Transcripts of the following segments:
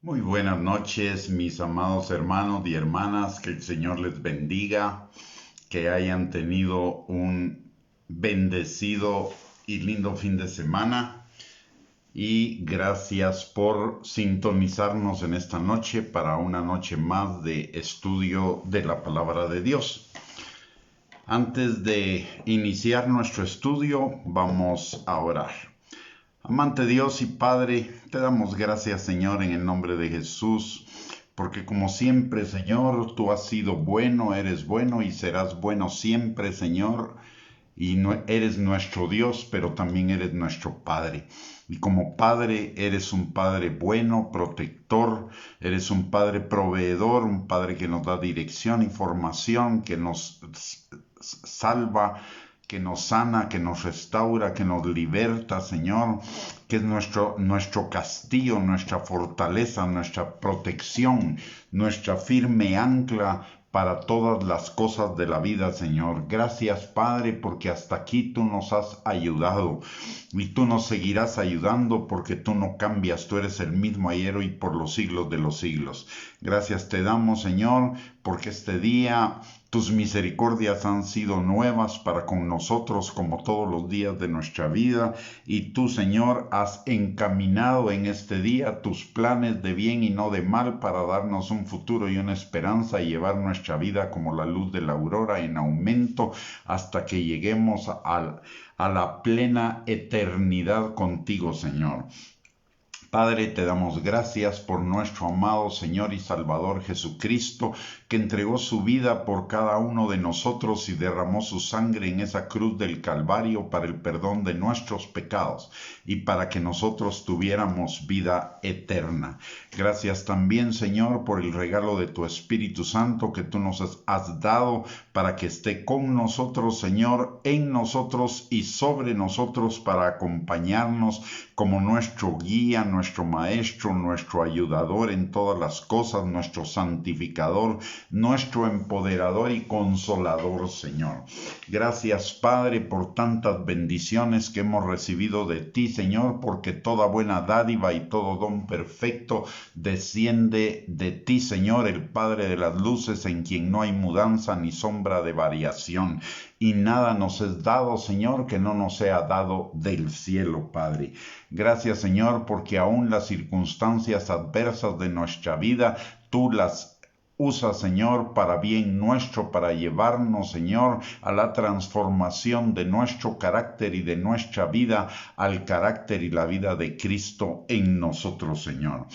Muy buenas noches, mis amados hermanos y hermanas, que el Señor les bendiga, que hayan tenido un bendecido y lindo fin de semana y gracias por sintonizarnos en esta noche para una noche más de estudio de la palabra de Dios. Antes de iniciar nuestro estudio, vamos a orar. Amante Dios y Padre, te damos gracias, Señor, en el nombre de Jesús, porque como siempre, Señor, tú has sido bueno, eres bueno y serás bueno siempre, Señor, y no, eres nuestro Dios, pero también eres nuestro Padre. Y como Padre, eres un Padre bueno, protector, eres un Padre proveedor, un Padre que nos da dirección, información, que nos salva, que nos sana, que nos restaura, que nos liberta, Señor, que es nuestro castillo, nuestra fortaleza, nuestra protección, nuestra firme ancla para todas las cosas de la vida, Señor. Gracias, Padre, porque hasta aquí tú nos has ayudado y tú nos seguirás ayudando porque tú no cambias, tú eres el mismo ayer, hoy y por los siglos de los siglos. Gracias te damos, Señor, porque este día tus misericordias han sido nuevas para con nosotros como todos los días de nuestra vida y tú, Señor, has encaminado en este día tus planes de bien y no de mal para darnos un futuro y una esperanza y llevar nuestra vida como la luz de la aurora en aumento hasta que lleguemos a la plena eternidad contigo, Señor. Padre, te damos gracias por nuestro amado Señor y Salvador Jesucristo, que entregó su vida por cada uno de nosotros y derramó su sangre en esa cruz del Calvario para el perdón de nuestros pecados y para que nosotros tuviéramos vida eterna. Gracias también, Señor, por el regalo de tu Espíritu Santo que tú nos has dado para que esté con nosotros, Señor, en nosotros y sobre nosotros para acompañarnos como nuestro guía, nuestro maestro, nuestro ayudador en todas las cosas, nuestro santificador, nuestro empoderador y consolador, Señor. Gracias, Padre, por tantas bendiciones que hemos recibido de ti, Señor, porque toda buena dádiva y todo don perfecto desciende de ti, Señor, el Padre de las luces, en quien no hay mudanza ni sombra de variación. Y nada nos es dado, Señor, que no nos sea dado del cielo, Padre. Gracias, Señor, porque aún las circunstancias adversas de nuestra vida, tú las usas, Señor, para bien nuestro, para llevarnos, Señor, a la transformación de nuestro carácter y de nuestra vida al carácter y la vida de Cristo en nosotros, Señor.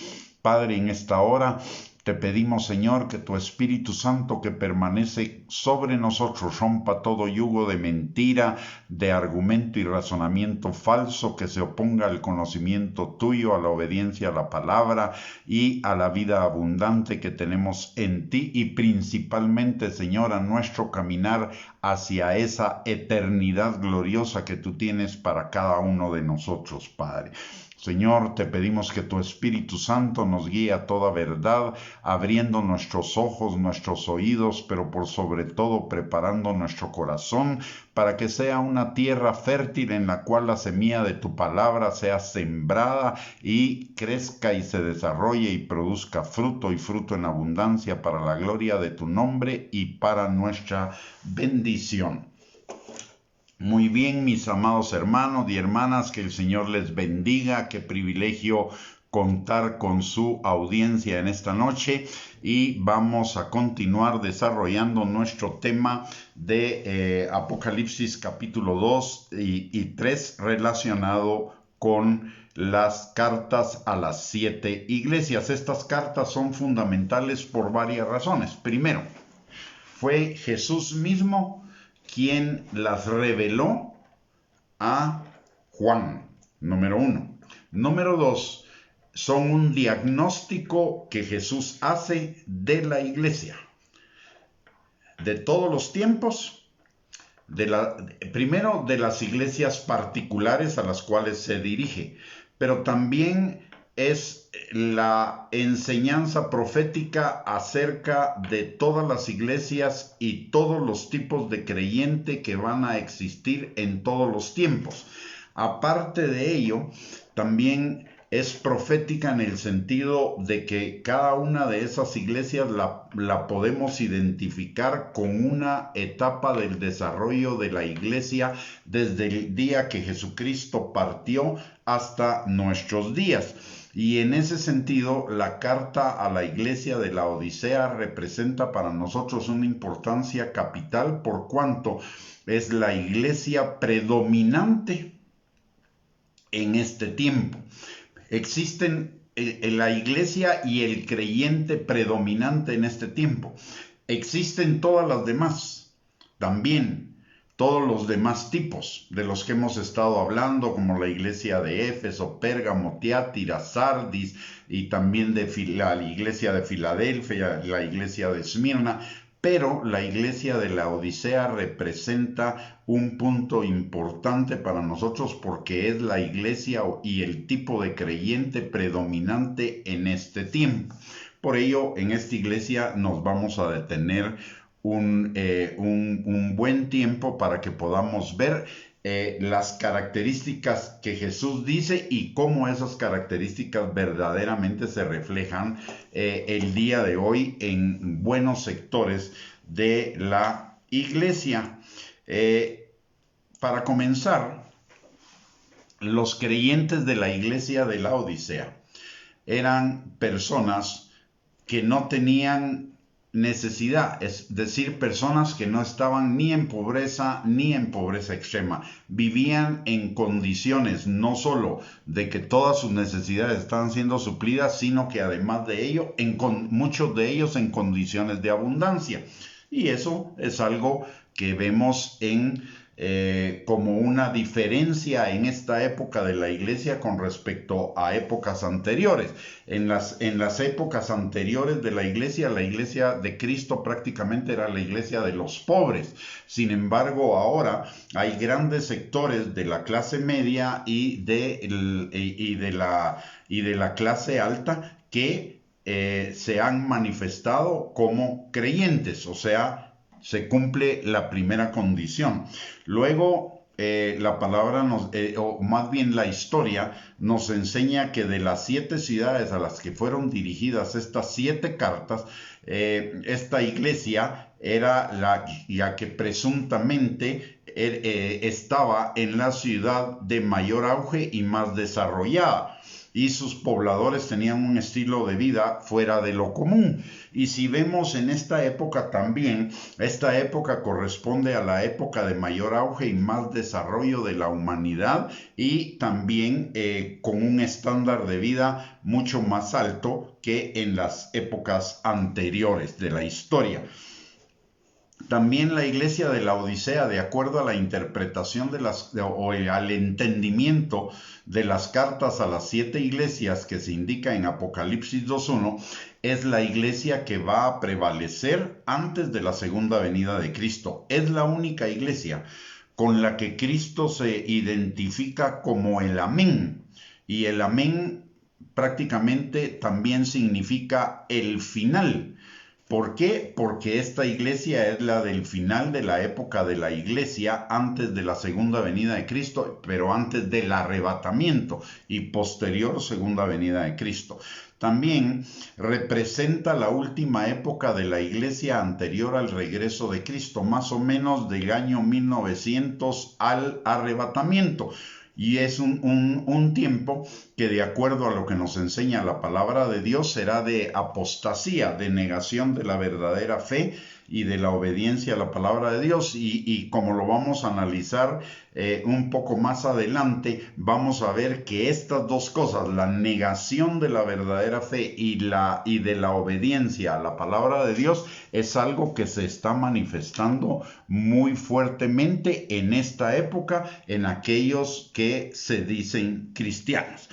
Padre, en esta hora te pedimos, Señor, que tu Espíritu Santo que permanece sobre nosotros rompa todo yugo de mentira, de argumento y razonamiento falso que se oponga al conocimiento tuyo, a la obediencia a la palabra y a la vida abundante que tenemos en ti y principalmente, Señor, a nuestro caminar hacia esa eternidad gloriosa que tú tienes para cada uno de nosotros, Padre. Señor, te pedimos que tu Espíritu Santo nos guíe a toda verdad, abriendo nuestros ojos, nuestros oídos, pero por sobre todo preparando nuestro corazón para que sea una tierra fértil en la cual la semilla de tu palabra sea sembrada y crezca y se desarrolle y produzca fruto y fruto en abundancia para la gloria de tu nombre y para nuestra bendición. Muy bien, mis amados hermanos y hermanas, que el Señor les bendiga, qué privilegio contar con su audiencia en esta noche y vamos a continuar desarrollando nuestro tema de Apocalipsis capítulo 2 y 3 relacionado con las cartas a las 7 iglesias. Estas cartas son fundamentales por varias razones. Primero, fue Jesús mismo quien las reveló a Juan, número uno. Número dos, son un diagnóstico que Jesús hace de la iglesia, de todos los tiempos, primero de las iglesias particulares a las cuales se dirige, pero también es la enseñanza profética acerca de todas las iglesias y todos los tipos de creyente que van a existir en todos los tiempos. Aparte de ello, también es profética en el sentido de que cada una de esas iglesias la podemos identificar con una etapa del desarrollo de la iglesia desde el día que Jesucristo partió hasta nuestros días. Y en ese sentido, la carta a la iglesia de la Odisea representa para nosotros una importancia capital por cuanto es la iglesia predominante en este tiempo. Existen la iglesia y el creyente predominante en este tiempo. Existen todas las demás también. Todos los demás tipos de los que hemos estado hablando, como la iglesia de Éfeso, Pérgamo, Tiatira, Sardis, y también la iglesia de Filadelfia, la iglesia de Esmirna, pero la iglesia de la Odisea representa un punto importante para nosotros porque es la iglesia y el tipo de creyente predominante en este tiempo. Por ello, en esta iglesia nos vamos a detener un buen tiempo para que podamos ver las características que Jesús dice y cómo esas características verdaderamente se reflejan el día de hoy en buenos sectores de la iglesia. Para comenzar, los creyentes de la iglesia de la Odisea eran personas que no tenían necesidad, es decir, personas que no estaban ni en pobreza extrema, vivían en condiciones no solo de que todas sus necesidades estaban siendo suplidas, sino que además de ello, muchos de ellos en condiciones de abundancia. Y eso es algo que vemos como una diferencia en esta época de la iglesia con respecto a épocas anteriores. En las épocas anteriores de la iglesia de Cristo prácticamente era la iglesia de los pobres. Sin embargo, ahora hay grandes sectores de la clase media y de la clase alta que se han manifestado como creyentes, o sea, se cumple la primera condición. Luego, la palabra o más bien la historia, nos enseña que de las 7 ciudades a las que fueron dirigidas estas 7 cartas, esta iglesia era la que presuntamente estaba en la ciudad de mayor auge y más desarrollada. Y sus pobladores tenían un estilo de vida fuera de lo común. Y si vemos en esta época también, esta época corresponde a la época de mayor auge y más desarrollo de la humanidad y también con un estándar de vida mucho más alto que en las épocas anteriores de la historia. También la iglesia de la Odisea, de acuerdo a la interpretación al entendimiento de las cartas a las 7 iglesias que se indica en Apocalipsis 2:1, es la iglesia que va a prevalecer antes de la segunda venida de Cristo. Es la única iglesia con la que Cristo se identifica como el Amén. Y el Amén prácticamente también significa el final. ¿Por qué? Porque esta iglesia es la del final de la época de la iglesia, antes de la segunda venida de Cristo, pero antes del arrebatamiento y posterior segunda venida de Cristo. También representa la última época de la iglesia anterior al regreso de Cristo, más o menos del año 1900 al arrebatamiento. Y es un tiempo que, de acuerdo a lo que nos enseña la palabra de Dios, será de apostasía, de negación de la verdadera fe y de la obediencia a la palabra de Dios. Y como lo vamos a analizar un poco más adelante, vamos a ver que estas dos cosas, la negación de la verdadera fe y de la obediencia a la palabra de Dios, es algo que se está manifestando muy fuertemente en esta época en aquellos que se dicen cristianos.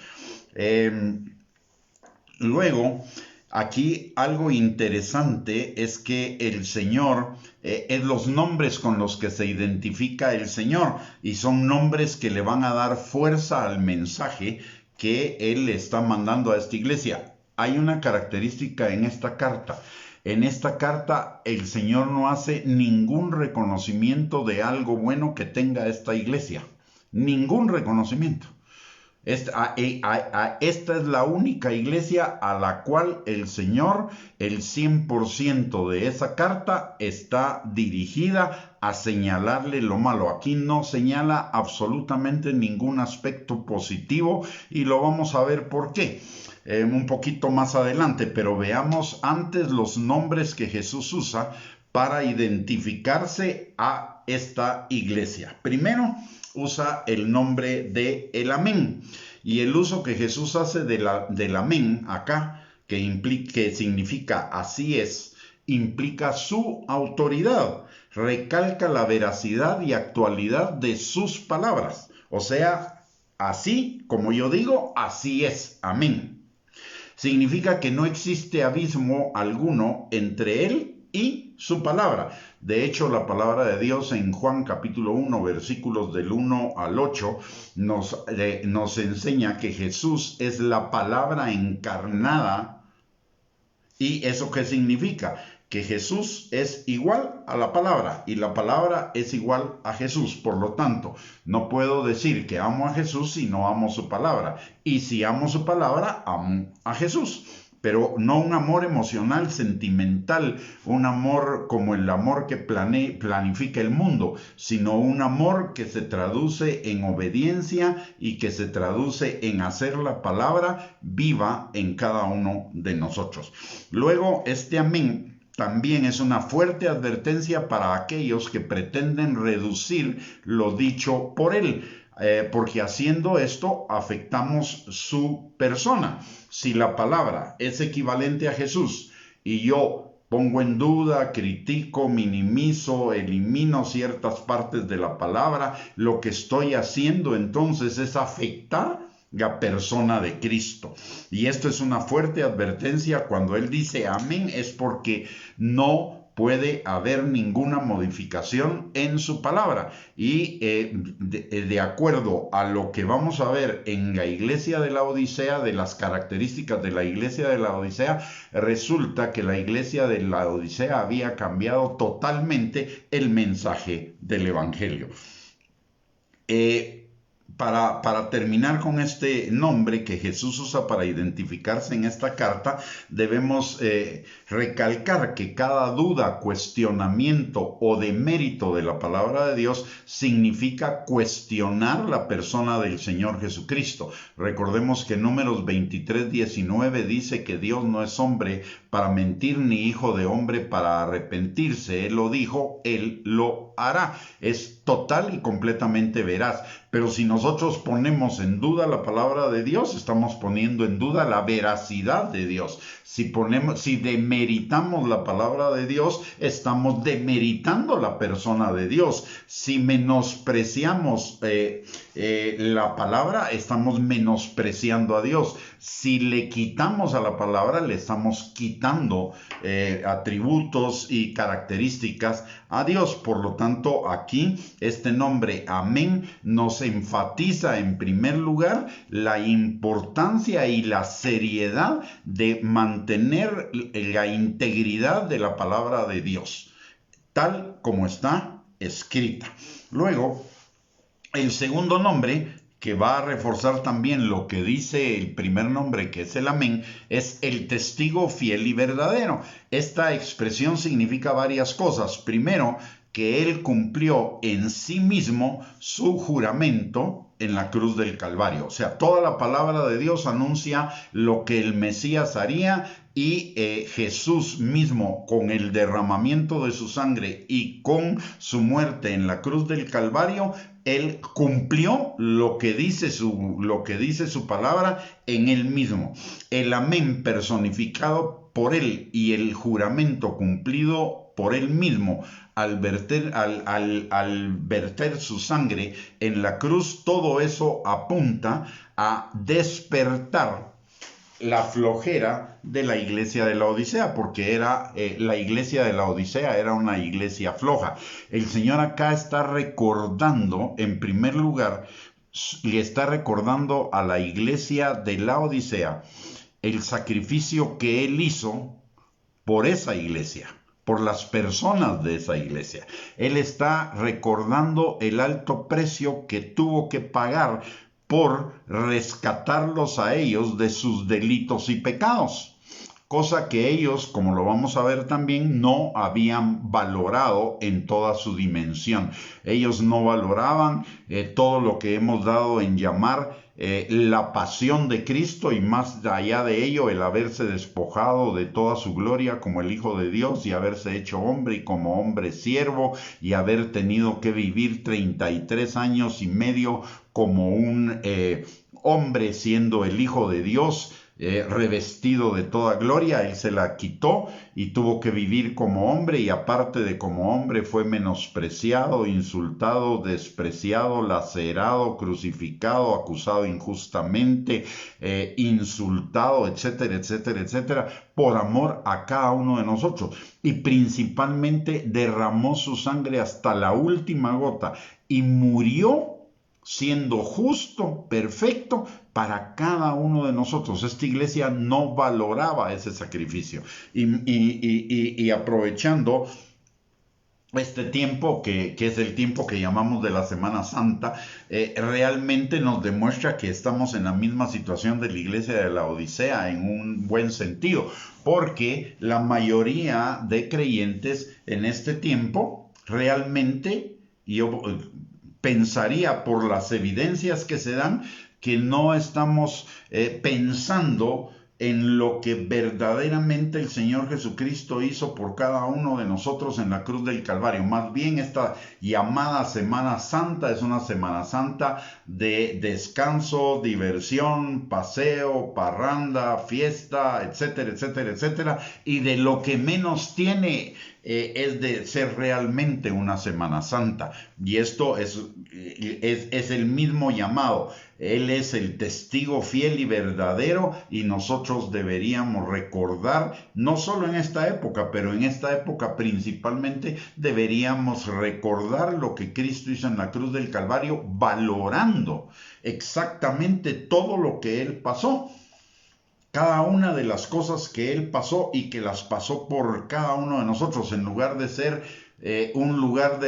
Luego, aquí algo interesante es que el Señor, es los nombres con los que se identifica el Señor, y son nombres que le van a dar fuerza al mensaje que Él le está mandando a esta iglesia. Hay una característica en esta carta. En esta carta el Señor no hace ningún reconocimiento de algo bueno que tenga esta iglesia. Ningún reconocimiento. Esta es la única iglesia a la cual el Señor, el 100% de esa carta está dirigida a señalarle lo malo. Aquí no señala absolutamente ningún aspecto positivo y lo vamos a ver por qué un poquito más adelante, pero veamos antes los nombres que Jesús usa para identificarse a esta iglesia. Primero, usa el nombre de el amén. Y el uso que Jesús hace del amén acá, que significa así es, implica su autoridad. Recalca la veracidad y actualidad de sus palabras. O sea, así como yo digo, así es. Amén. Significa que no existe abismo alguno entre él y su palabra. De hecho, la palabra de Dios en Juan capítulo 1, versículos del 1 al 8, nos enseña que Jesús es la palabra encarnada. ¿Y eso qué significa? Que Jesús es igual a la palabra y la palabra es igual a Jesús. Por lo tanto, no puedo decir que amo a Jesús si no amo su palabra. Y si amo su palabra, amo a Jesús. Pero no un amor emocional, sentimental, un amor como el amor que planifica el mundo, sino un amor que se traduce en obediencia y que se traduce en hacer la palabra viva en cada uno de nosotros. Luego, este amén también es una fuerte advertencia para aquellos que pretenden reducir lo dicho por él. Porque haciendo esto afectamos su persona. Si la palabra es equivalente a Jesús y yo pongo en duda, critico, minimizo, elimino ciertas partes de la palabra, lo que estoy haciendo entonces es afectar la persona de Cristo. Y esto es una fuerte advertencia. Cuando él dice amén es porque no puede haber ninguna modificación en su palabra. Y de acuerdo a lo que vamos a ver en la iglesia de la Odisea, de las características de la iglesia de la Odisea, resulta que la iglesia de la Odisea había cambiado totalmente el mensaje del evangelio. Para terminar con este nombre que Jesús usa para identificarse en esta carta, debemos recalcar que cada duda, cuestionamiento o demérito de la palabra de Dios significa cuestionar la persona del Señor Jesucristo. Recordemos que Números 23:19 dice que Dios no es hombre para mentir ni hijo de hombre para arrepentirse. Él lo dijo, Él lo hará. Es total y completamente veraz. Pero si nosotros ponemos en duda la palabra de Dios, estamos poniendo en duda la veracidad de Dios. Si demeritamos la palabra de Dios, estamos demeritando la persona de Dios. Si menospreciamos la palabra, estamos menospreciando a Dios. Si le quitamos a la palabra, le estamos quitando atributos y características a Dios. Por lo tanto, aquí este nombre amén nos enfatiza en primer lugar la importancia y la seriedad de mantener la integridad de la palabra de Dios, tal como está escrita. Luego, el segundo nombre, que va a reforzar también lo que dice el primer nombre, que es el amén, es el testigo fiel y verdadero. Esta expresión significa varias cosas. Primero, que él cumplió en sí mismo su juramento en la cruz del Calvario. O sea, toda la palabra de Dios anuncia lo que el Mesías haría y Jesús mismo, con el derramamiento de su sangre y con su muerte en la cruz del Calvario, él cumplió lo que dice su palabra en él mismo. El amén personificado por él y el juramento cumplido por él mismo al verter su sangre en la cruz, todo eso apunta a despertar la flojera de la iglesia de la Odisea, porque la iglesia de la Odisea era una iglesia floja. El Señor acá está recordando, en primer lugar, le está recordando a la iglesia de la Odisea el sacrificio que Él hizo por esa iglesia, por las personas de esa iglesia. Él está recordando el alto precio que tuvo que pagar por rescatarlos a ellos de sus delitos y pecados, cosa que ellos, como lo vamos a ver también, no habían valorado en toda su dimensión. Ellos no valoraban todo lo que hemos dado en llamar la pasión de Cristo, y más allá de ello el haberse despojado de toda su gloria como el Hijo de Dios y haberse hecho hombre y como hombre siervo, y haber tenido que vivir 33 años y medio como un hombre siendo el Hijo de Dios, revestido de toda gloria. Él se la quitó y tuvo que vivir como hombre, y aparte de como hombre fue menospreciado, insultado, despreciado, lacerado, crucificado, acusado injustamente, insultado, etcétera, etcétera, etcétera, por amor a cada uno de nosotros, y principalmente derramó su sangre hasta la última gota y murió siendo justo, perfecto, para cada uno de nosotros. Esta iglesia no valoraba ese sacrificio. Y aprovechando este tiempo, que es el tiempo que llamamos de la Semana Santa, realmente nos demuestra que estamos en la misma situación de la iglesia de la Odisea, en un buen sentido, porque la mayoría de creyentes en este tiempo realmente, yo pensaría por las evidencias que se dan, que no estamos pensando en lo que verdaderamente el Señor Jesucristo hizo por cada uno de nosotros en la cruz del Calvario. Más bien, esta llamada Semana Santa es una Semana Santa de descanso, diversión, paseo, parranda, fiesta, etcétera, etcétera, etcétera, y de lo que menos tiene es de ser realmente una Semana Santa. Y esto es el mismo llamado. Él es el testigo fiel y verdadero, y nosotros deberíamos recordar, no solo en esta época, pero en esta época principalmente, deberíamos recordar lo que Cristo hizo en la cruz del Calvario, valorando exactamente todo lo que Él pasó. Cada una de las cosas que Él pasó, y que las pasó por cada uno de nosotros, en lugar de ser un lugar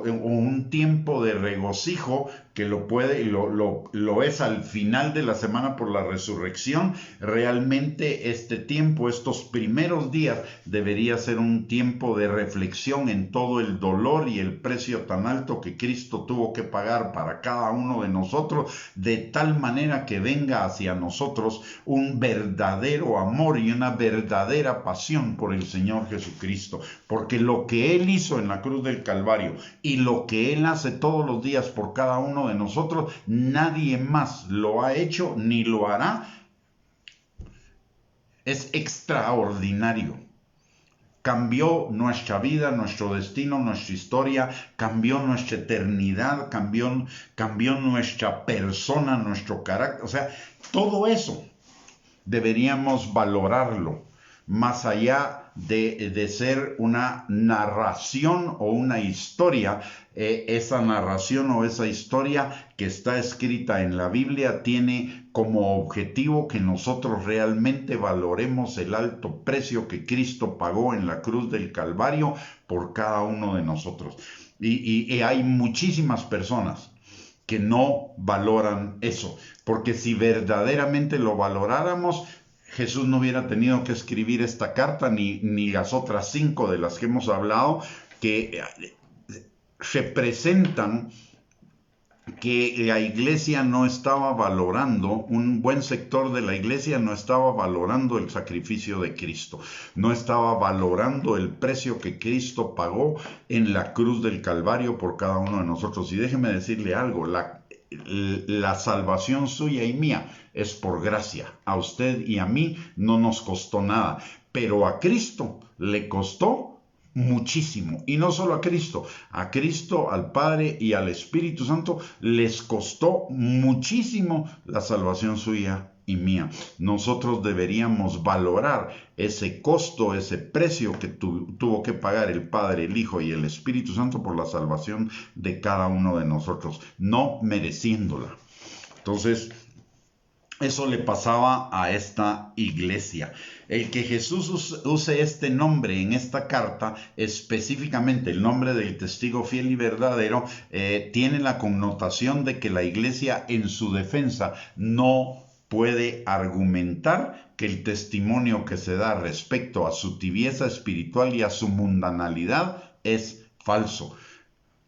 un tiempo de regocijo, que lo es al final de la semana por la resurrección. Realmente este tiempo, estos primeros días, debería ser un tiempo de reflexión en todo el dolor y el precio tan alto que Cristo tuvo que pagar para cada uno de nosotros, de tal manera que venga hacia nosotros un verdadero amor y una verdadera pasión por el Señor Jesucristo, porque lo que Él hizo en la cruz del Calvario y lo que Él hace todos los días por cada uno de nosotros, nadie más lo ha hecho ni lo hará. Es extraordinario. Cambió nuestra vida, nuestro destino, nuestra historia, cambió nuestra eternidad, cambió nuestra persona, nuestro carácter. O sea, todo eso deberíamos valorarlo, más allá de ser una narración o una historia. Esa narración o esa historia que está escrita en la Biblia tiene como objetivo que nosotros realmente valoremos el alto precio que Cristo pagó en la cruz del Calvario por cada uno de nosotros. Y hay muchísimas personas que no valoran eso, porque si verdaderamente lo valoráramos, Jesús no hubiera tenido que escribir esta carta, ni las otras 5 de las que hemos hablado, que representan que la iglesia no estaba valorando, un buen sector de la iglesia no estaba valorando el sacrificio de Cristo, no estaba valorando el precio que Cristo pagó en la cruz del Calvario por cada uno de nosotros. Y déjeme decirle algo, la salvación suya y mía es por gracia. A usted y a mí no nos costó nada, pero a Cristo le costó muchísimo. Y no solo a Cristo, al Padre y al Espíritu Santo les costó muchísimo la salvación suya y mía. Nosotros deberíamos valorar ese costo, ese precio que tuvo que pagar el Padre, el Hijo y el Espíritu Santo por la salvación de cada uno de nosotros, no mereciéndola. Entonces, Eso le pasaba a esta iglesia. El que Jesús use este nombre en esta carta, específicamente el nombre del testigo fiel y verdadero, tiene la connotación de que la iglesia en su defensa no puede argumentar que el testimonio que se da respecto a su tibieza espiritual y a su mundanalidad es falso.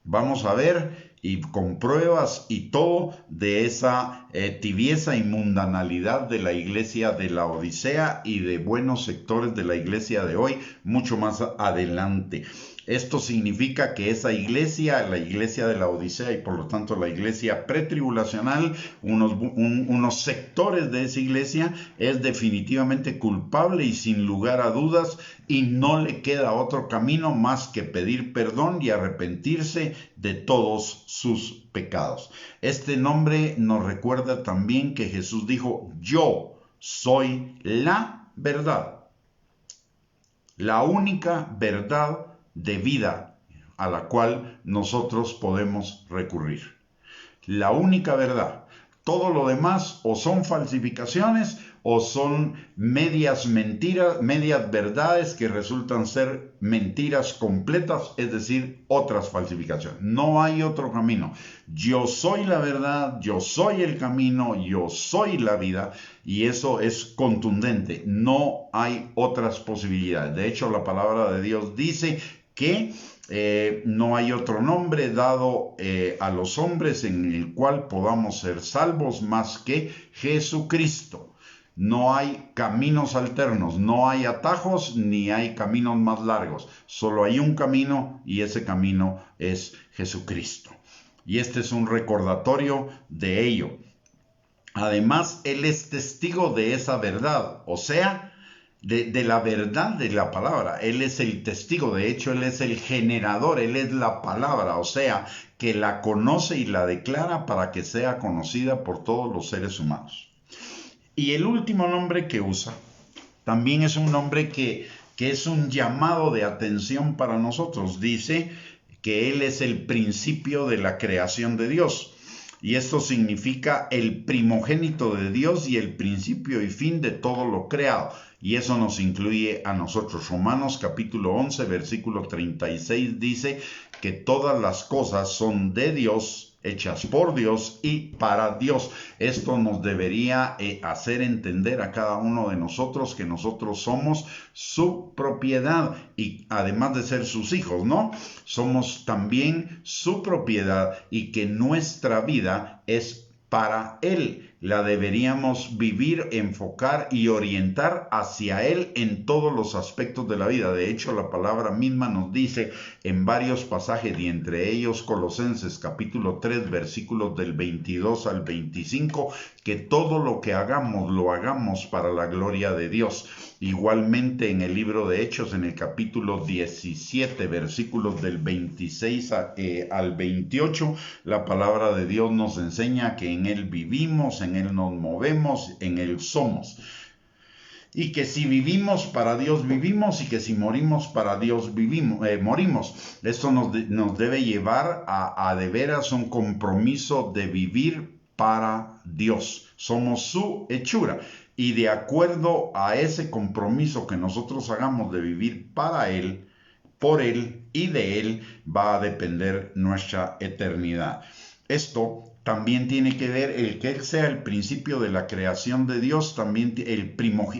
Vamos a ver y con pruebas y todo de esa tibieza y mundanalidad de la iglesia de la Odisea y de buenos sectores de la iglesia de hoy, mucho más adelante. Esto significa que esa iglesia, la iglesia de la Odisea y por lo tanto la iglesia pretribulacional, unos sectores de esa iglesia, es definitivamente culpable y sin lugar a dudas, y no le queda otro camino más que pedir perdón y arrepentirse de todos sus pecados. Este nombre nos recuerda también que Jesús dijo: yo soy la verdad, la única verdad de vida a la cual nosotros podemos recurrir. La única verdad. Todo lo demás o son falsificaciones o son medias mentiras, medias verdades que resultan ser mentiras completas, es decir, otras falsificaciones. No hay otro camino. Yo soy la verdad, yo soy el camino, yo soy la vida, y eso es contundente. No hay otras posibilidades. De hecho, la palabra de Dios dice que no hay otro nombre dado a los hombres en el cual podamos ser salvos más que Jesucristo. No hay caminos alternos, no hay atajos ni hay caminos más largos. Solo hay un camino y ese camino es Jesucristo. Y este es un recordatorio de ello. Además, Él es testigo de esa verdad, o sea, de la verdad de la palabra. Él es el testigo, de hecho Él es el generador, Él es la palabra, o sea, que la conoce y la declara para que sea conocida por todos los seres humanos. Y el último nombre que usa también es un nombre que es un llamado de atención para nosotros. Dice que Él es el principio de la creación de Dios. Y esto significa el primogénito de Dios y el principio y fin de todo lo creado. Y eso nos incluye a nosotros. Romanos capítulo 11, versículo 36 dice que todas las cosas son de Dios, hechas por Dios y para Dios. Esto nos debería hacer entender a cada uno de nosotros que nosotros somos su propiedad y además de ser sus hijos, ¿no? Somos también su propiedad y que nuestra vida es para Él. La deberíamos vivir, enfocar y orientar hacia Él en todos los aspectos de la vida. De hecho, la palabra misma nos dice en varios pasajes, y entre ellos Colosenses capítulo 3, versículos del 22 al 25, que todo lo que hagamos, lo hagamos para la gloria de Dios. Igualmente en el libro de Hechos, en el capítulo 17, versículos del 26 al 28, la palabra de Dios nos enseña que en Él vivimos, en Él nos movemos, en Él somos. Y que si vivimos para Dios vivimos y que si morimos para Dios morimos. Esto nos debe llevar a de veras un compromiso de vivir para Dios. Somos su hechura. Y de acuerdo a ese compromiso que nosotros hagamos de vivir para Él, por Él y de Él, va a depender nuestra eternidad. Esto también tiene que ver el que Él sea el principio de la creación de Dios, también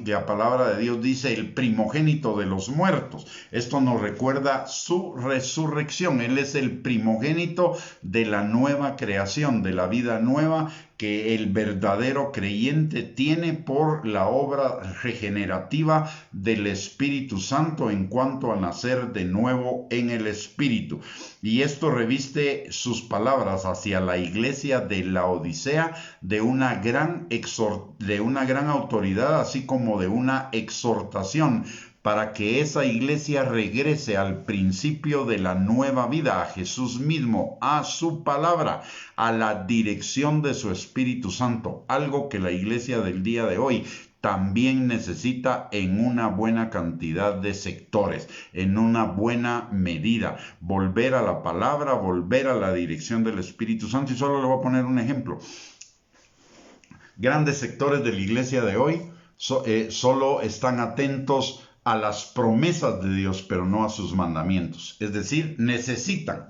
la palabra de Dios dice el primogénito de los muertos. Esto nos recuerda su resurrección. Él es el primogénito de la nueva creación, de la vida nueva que el verdadero creyente tiene por la obra regenerativa del Espíritu Santo en cuanto a nacer de nuevo en el Espíritu. Y esto reviste sus palabras hacia la iglesia de la Odisea de una gran autoridad, así como de una exhortación para que esa iglesia regrese al principio de la nueva vida, a Jesús mismo, a su palabra, a la dirección de su Espíritu Santo, algo que la iglesia del día de hoy también necesita en una buena cantidad de sectores, en una buena medida. Volver a la palabra, volver a la dirección del Espíritu Santo. Y solo le voy a poner un ejemplo. Grandes sectores de la iglesia de hoy solo están atentos a las promesas de Dios, pero no a sus mandamientos. Es decir, necesitan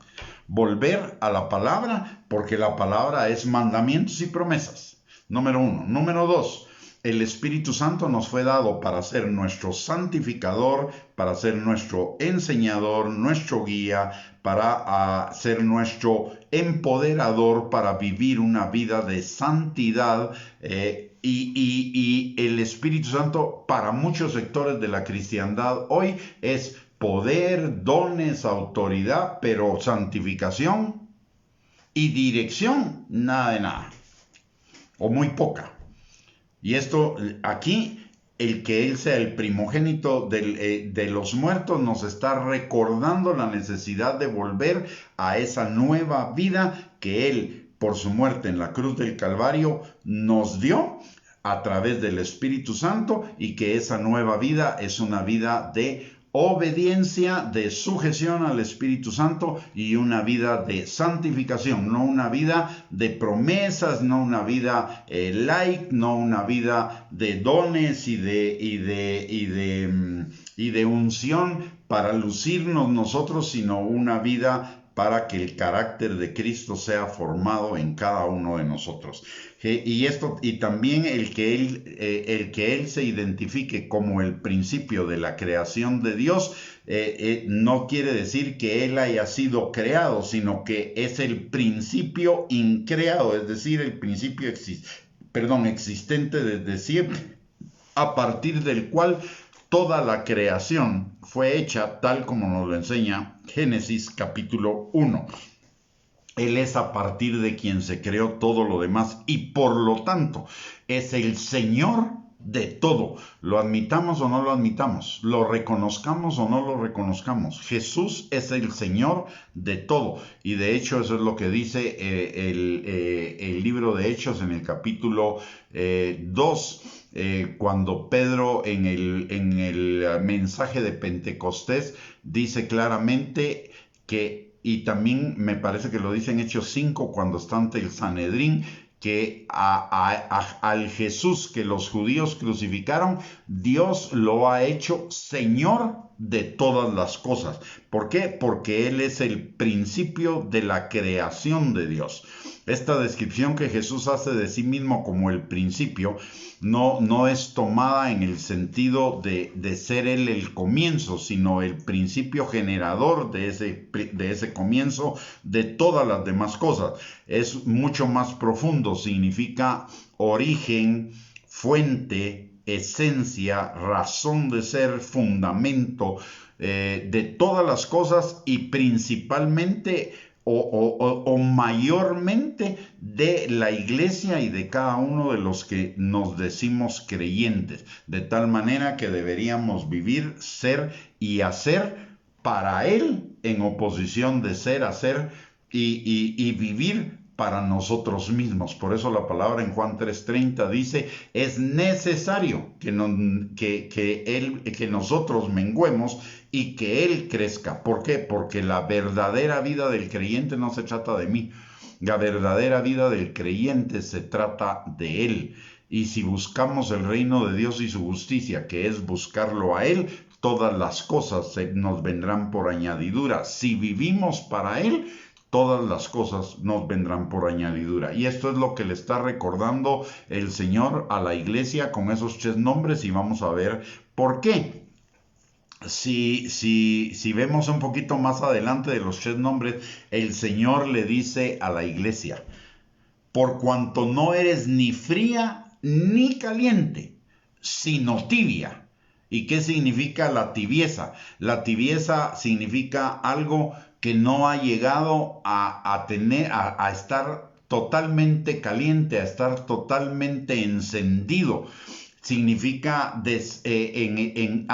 volver a la palabra, porque la palabra es mandamientos y promesas. Número 1. Número 2. El Espíritu Santo nos fue dado para ser nuestro santificador, para ser nuestro enseñador, nuestro guía, para ser nuestro empoderador, para vivir una vida de santidad. Y el Espíritu Santo para muchos sectores de la cristiandad hoy es poder, dones, autoridad, pero santificación y dirección, nada de nada, o muy poca. Y esto aquí, el que Él sea el primogénito de los muertos nos está recordando la necesidad de volver a esa nueva vida que Él, por su muerte en la cruz del Calvario, nos dio a través del Espíritu Santo, y que esa nueva vida es una vida de obediencia, de sujeción al Espíritu Santo, y una vida de santificación, no una vida de promesas, no una vida light, no una vida de dones y de unción para lucirnos nosotros, sino una vida para que el carácter de Cristo sea formado en cada uno de nosotros. Y también el que Él se identifique como el principio de la creación de Dios, no quiere decir que Él haya sido creado, sino que es el principio increado, es decir, el principio existente desde siempre, a partir del cual toda la creación fue hecha tal como nos lo enseña Génesis capítulo 1. Él es a partir de quien se creó todo lo demás, y por lo tanto es el Señor de todo. Lo admitamos o no lo admitamos, lo reconozcamos o no lo reconozcamos, Jesús es el Señor de todo. Y de hecho eso es lo que dice el libro de Hechos en el capítulo 2. Cuando Pedro en el mensaje de Pentecostés dice claramente que, y también me parece que lo dice en Hechos 5 cuando está ante el Sanedrín, que al Jesús que los judíos crucificaron, Dios lo ha hecho Señor de todas las cosas. ¿Por qué? Porque Él es el principio de la creación de Dios. Esta descripción que Jesús hace de sí mismo como el principio no es tomada en el sentido de ser Él el comienzo, sino el principio generador de ese comienzo de todas las demás cosas. Es mucho más profundo, significa origen, fuente, esencia, razón de ser, fundamento de todas las cosas, y principalmente o mayormente de la iglesia y de cada uno de los que nos decimos creyentes, de tal manera que deberíamos vivir, ser y hacer para Él, en oposición de ser, hacer y vivir para nosotros mismos. Por eso la palabra en Juan 3:30 dice: es necesario que nosotros menguemos y que Él crezca. ¿Por qué? Porque la verdadera vida del creyente no se trata de mí. La verdadera vida del creyente se trata de Él. Y si buscamos el reino de Dios y su justicia, que es buscarlo a Él, todas las cosas nos vendrán por añadidura. Si vivimos para Él, todas las cosas nos vendrán por añadidura. Y esto es lo que le está recordando el Señor a la iglesia con esos 3 nombres, y vamos a ver por qué. Si vemos un poquito más adelante de los 3 nombres, el Señor le dice a la iglesia: por cuanto no eres ni fría ni caliente, sino tibia. ¿Y qué significa la tibieza? La tibieza significa algo que no ha llegado a estar totalmente caliente, a estar totalmente encendido. Significa, en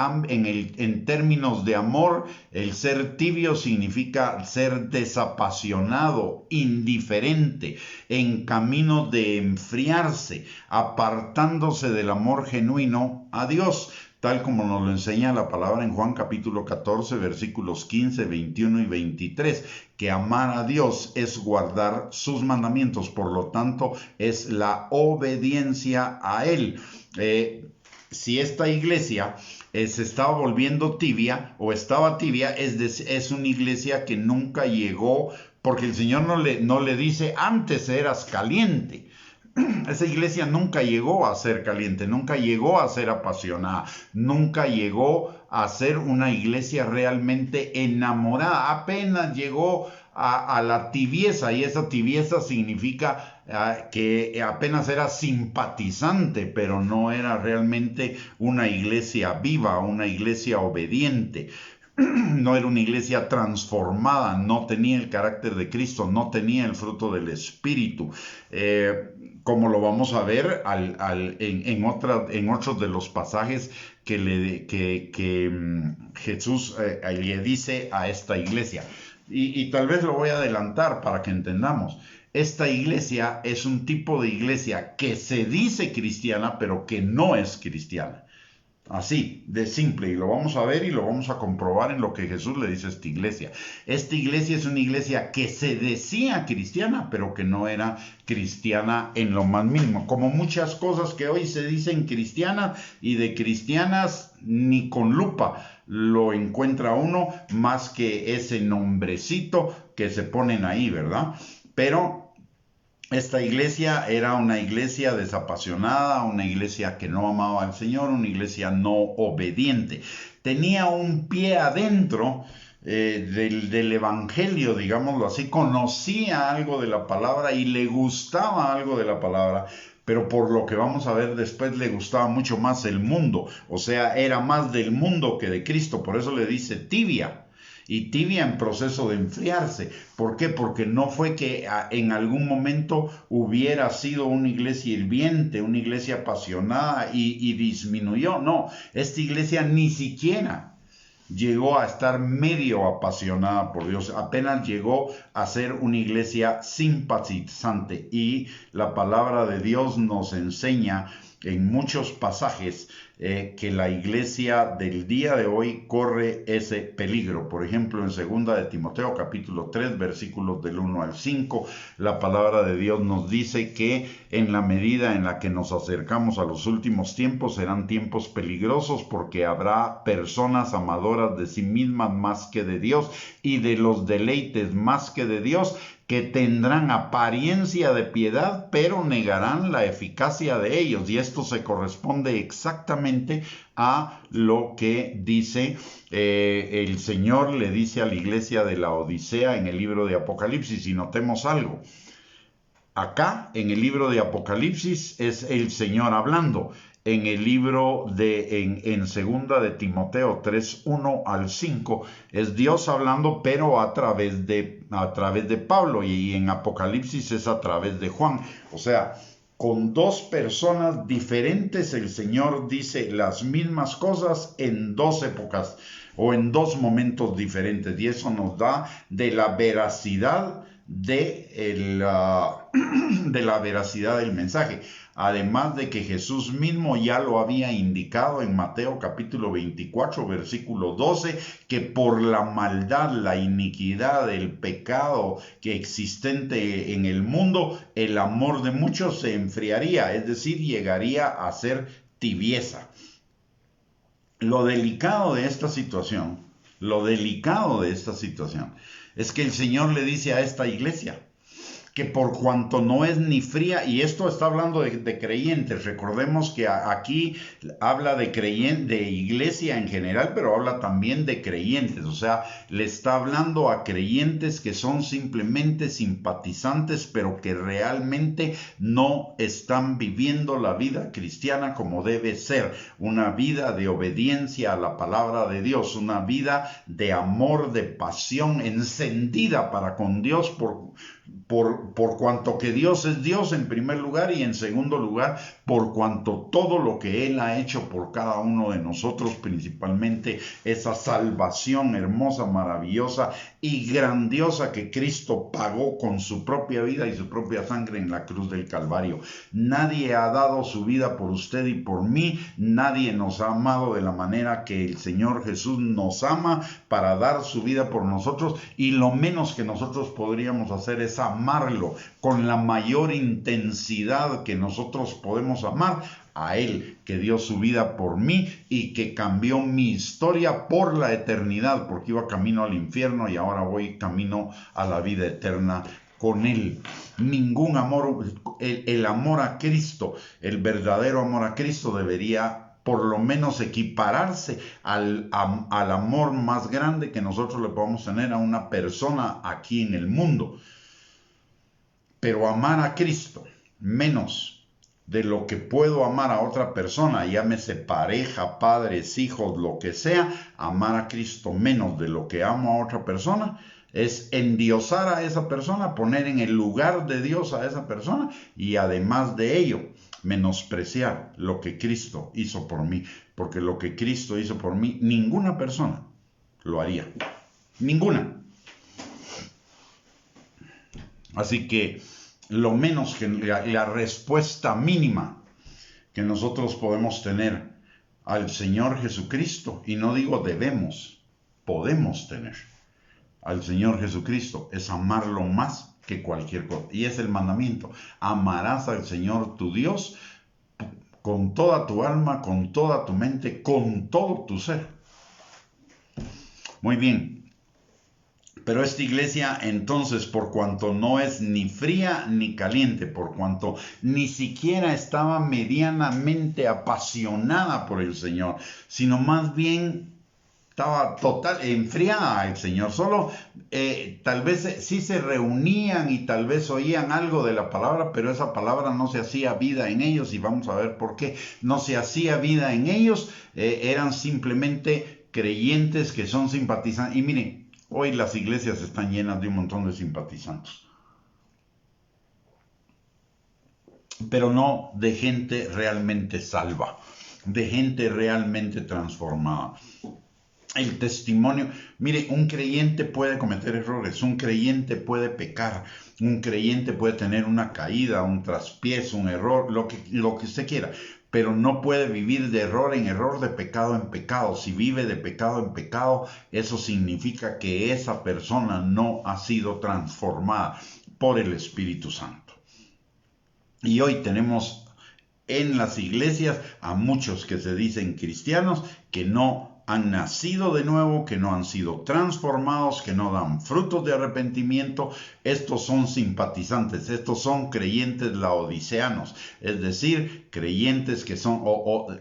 términos de amor, el ser tibio significa ser desapasionado, indiferente, en camino de enfriarse, apartándose del amor genuino a Dios. tal como nos lo enseña la palabra en Juan capítulo 14, versículos 15, 21 y 23, que amar a Dios es guardar sus mandamientos, por lo tanto es la obediencia a Él. Si esta iglesia se estaba volviendo tibia o estaba tibia, es una iglesia que nunca llegó, porque el Señor no le dice antes eras caliente. Esa iglesia nunca llegó a ser caliente, nunca llegó a ser apasionada, nunca llegó a ser una iglesia realmente enamorada. Apenas llegó a la tibieza, y esa tibieza significa que apenas era simpatizante, pero no era realmente una iglesia viva, una iglesia obediente. No era una iglesia transformada, no tenía el carácter de Cristo, no tenía el fruto del Espíritu. Como lo vamos a ver en otros de los pasajes que Jesús le dice a esta iglesia. Y tal vez lo voy a adelantar para que entendamos. Esta iglesia es un tipo de iglesia que se dice cristiana, pero que no es cristiana. Así, de simple, y lo vamos a ver y lo vamos a comprobar en lo que Jesús le dice a esta iglesia. Esta iglesia es una iglesia que se decía cristiana, pero que no era cristiana en lo más mínimo. Como muchas cosas que hoy se dicen cristianas, y de cristianas ni con lupa lo encuentra uno, más que ese nombrecito que se ponen ahí, ¿verdad? Pero esta iglesia era una iglesia desapasionada, una iglesia que no amaba al Señor, una iglesia no obediente. Tenía un pie adentro del evangelio, digámoslo así, conocía algo de la palabra y le gustaba algo de la palabra, pero por lo que vamos a ver después le gustaba mucho más el mundo, o sea, era más del mundo que de Cristo, por eso le dice tibia. Y tibia en proceso de enfriarse. ¿Por qué? Porque no fue que en algún momento hubiera sido una iglesia hirviente, una iglesia apasionada y disminuyó. No, esta iglesia ni siquiera llegó a estar medio apasionada por Dios, apenas llegó a ser una iglesia simpatizante. Y la palabra de Dios nos enseña en muchos pasajes que la iglesia del día de hoy corre ese peligro. Por ejemplo, en 2 de Timoteo capítulo 3 versículos del 1 al 5, la palabra de Dios nos dice que en la medida en la que nos acercamos a los últimos tiempos serán tiempos peligrosos, porque habrá personas amadoras de sí mismas más que de Dios, y de los deleites más que de Dios, que tendrán apariencia de piedad, pero negarán la eficacia de ellos. Y esto se corresponde exactamente a lo que dice el Señor le dice a la iglesia de la Odisea en el libro de Apocalipsis. Y notemos algo. Acá, en el libro de Apocalipsis, es el Señor hablando. En el libro en 2 de Timoteo 3, 1 al 5, es Dios hablando, pero a través de Pablo, y en Apocalipsis es a través de Juan. O sea, con dos personas diferentes el Señor dice las mismas cosas en dos épocas o en dos momentos diferentes, y eso nos da de la veracidad de la veracidad del mensaje. Además de que Jesús mismo ya lo había indicado en Mateo capítulo 24, versículo 12, que por la maldad, la iniquidad, el pecado que existente en el mundo, el amor de muchos se enfriaría, es decir, llegaría a ser tibieza. Lo delicado de esta situación es que el Señor le dice a esta iglesia que por cuanto no es ni fría, y esto está hablando de creyentes, recordemos que aquí habla de iglesia en general, pero habla también de creyentes, o sea, le está hablando a creyentes que son simplemente simpatizantes, pero que realmente no están viviendo la vida cristiana como debe ser, una vida de obediencia a la palabra de Dios, una vida de amor, de pasión encendida para con Dios, por cuanto que Dios es Dios en primer lugar, y en segundo lugar, por cuanto todo lo que Él ha hecho por cada uno de nosotros, principalmente esa salvación hermosa, maravillosa y grandiosa que Cristo pagó con su propia vida y su propia sangre en la cruz del Calvario. Nadie ha dado su vida por usted y por mí, nadie nos ha amado de la manera que el Señor Jesús nos ama para dar su vida por nosotros, y lo menos que nosotros podríamos hacer es amarlo con la mayor intensidad que nosotros podemos amar a Él, que dio su vida por mí y que cambió mi historia por la eternidad, porque iba camino al infierno y ahora voy camino a la vida eterna con Él. Ningún amor, el amor a Cristo, el verdadero amor a Cristo debería por lo menos equipararse al amor más grande que nosotros le podamos tener a una persona aquí en el mundo. Pero amar a Cristo menos de lo que puedo amar a otra persona, llámese pareja, padres, hijos, lo que sea, amar a Cristo menos de lo que amo a otra persona, es endiosar a esa persona, poner en el lugar de Dios a esa persona, y además de ello, menospreciar lo que Cristo hizo por mí, porque lo que Cristo hizo por mí, ninguna persona lo haría. Ninguna. Así que lo menos que la respuesta mínima que nosotros podemos tener al Señor Jesucristo, y no digo debemos, podemos tener al Señor Jesucristo, es amarlo más que cualquier cosa. Y es el mandamiento: amarás al Señor tu Dios con toda tu alma, con toda tu mente, con todo tu ser. Muy bien. Pero esta iglesia, entonces, por cuanto no es ni fría ni caliente, por cuanto ni siquiera estaba medianamente apasionada por el Señor, sino más bien estaba total enfriada al Señor, solo tal vez sí se reunían y tal vez oían algo de la palabra, pero esa palabra no se hacía vida en ellos, y vamos a ver por qué no se hacía vida en ellos. Eran simplemente creyentes que son simpatizantes. Y miren, hoy las iglesias están llenas de un montón de simpatizantes, pero no de gente realmente salva, de gente realmente transformada. El testimonio, mire, un creyente puede cometer errores, un creyente puede pecar, un creyente puede tener una caída, un traspiés, un error, lo que usted quiera, pero no puede vivir de error en error, de pecado en pecado. Si vive de pecado en pecado, eso significa que esa persona no ha sido transformada por el Espíritu Santo. Y hoy tenemos en las iglesias a muchos que se dicen cristianos que no han nacido de nuevo, que no han sido transformados, que no dan frutos de arrepentimiento. Estos son simpatizantes, estos son creyentes laodiceanos, es decir, creyentes que son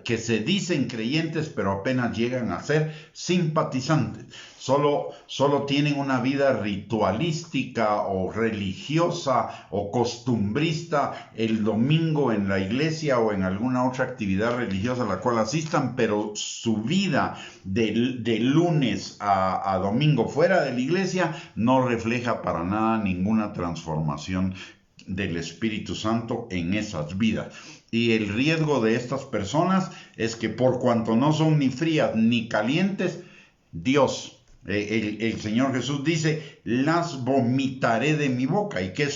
que se dicen creyentes, pero apenas llegan a ser simpatizantes. Solo tienen una vida ritualística o religiosa o costumbrista el domingo en la iglesia o en alguna otra actividad religiosa a la cual asistan, pero su vida de lunes a domingo fuera de la iglesia no refleja para nada ninguna transformación del Espíritu Santo en esas vidas. Y el riesgo de estas personas es que por cuanto no son ni frías ni calientes, Dios, el Señor Jesús dice, las vomitaré de mi boca. ¿Y qué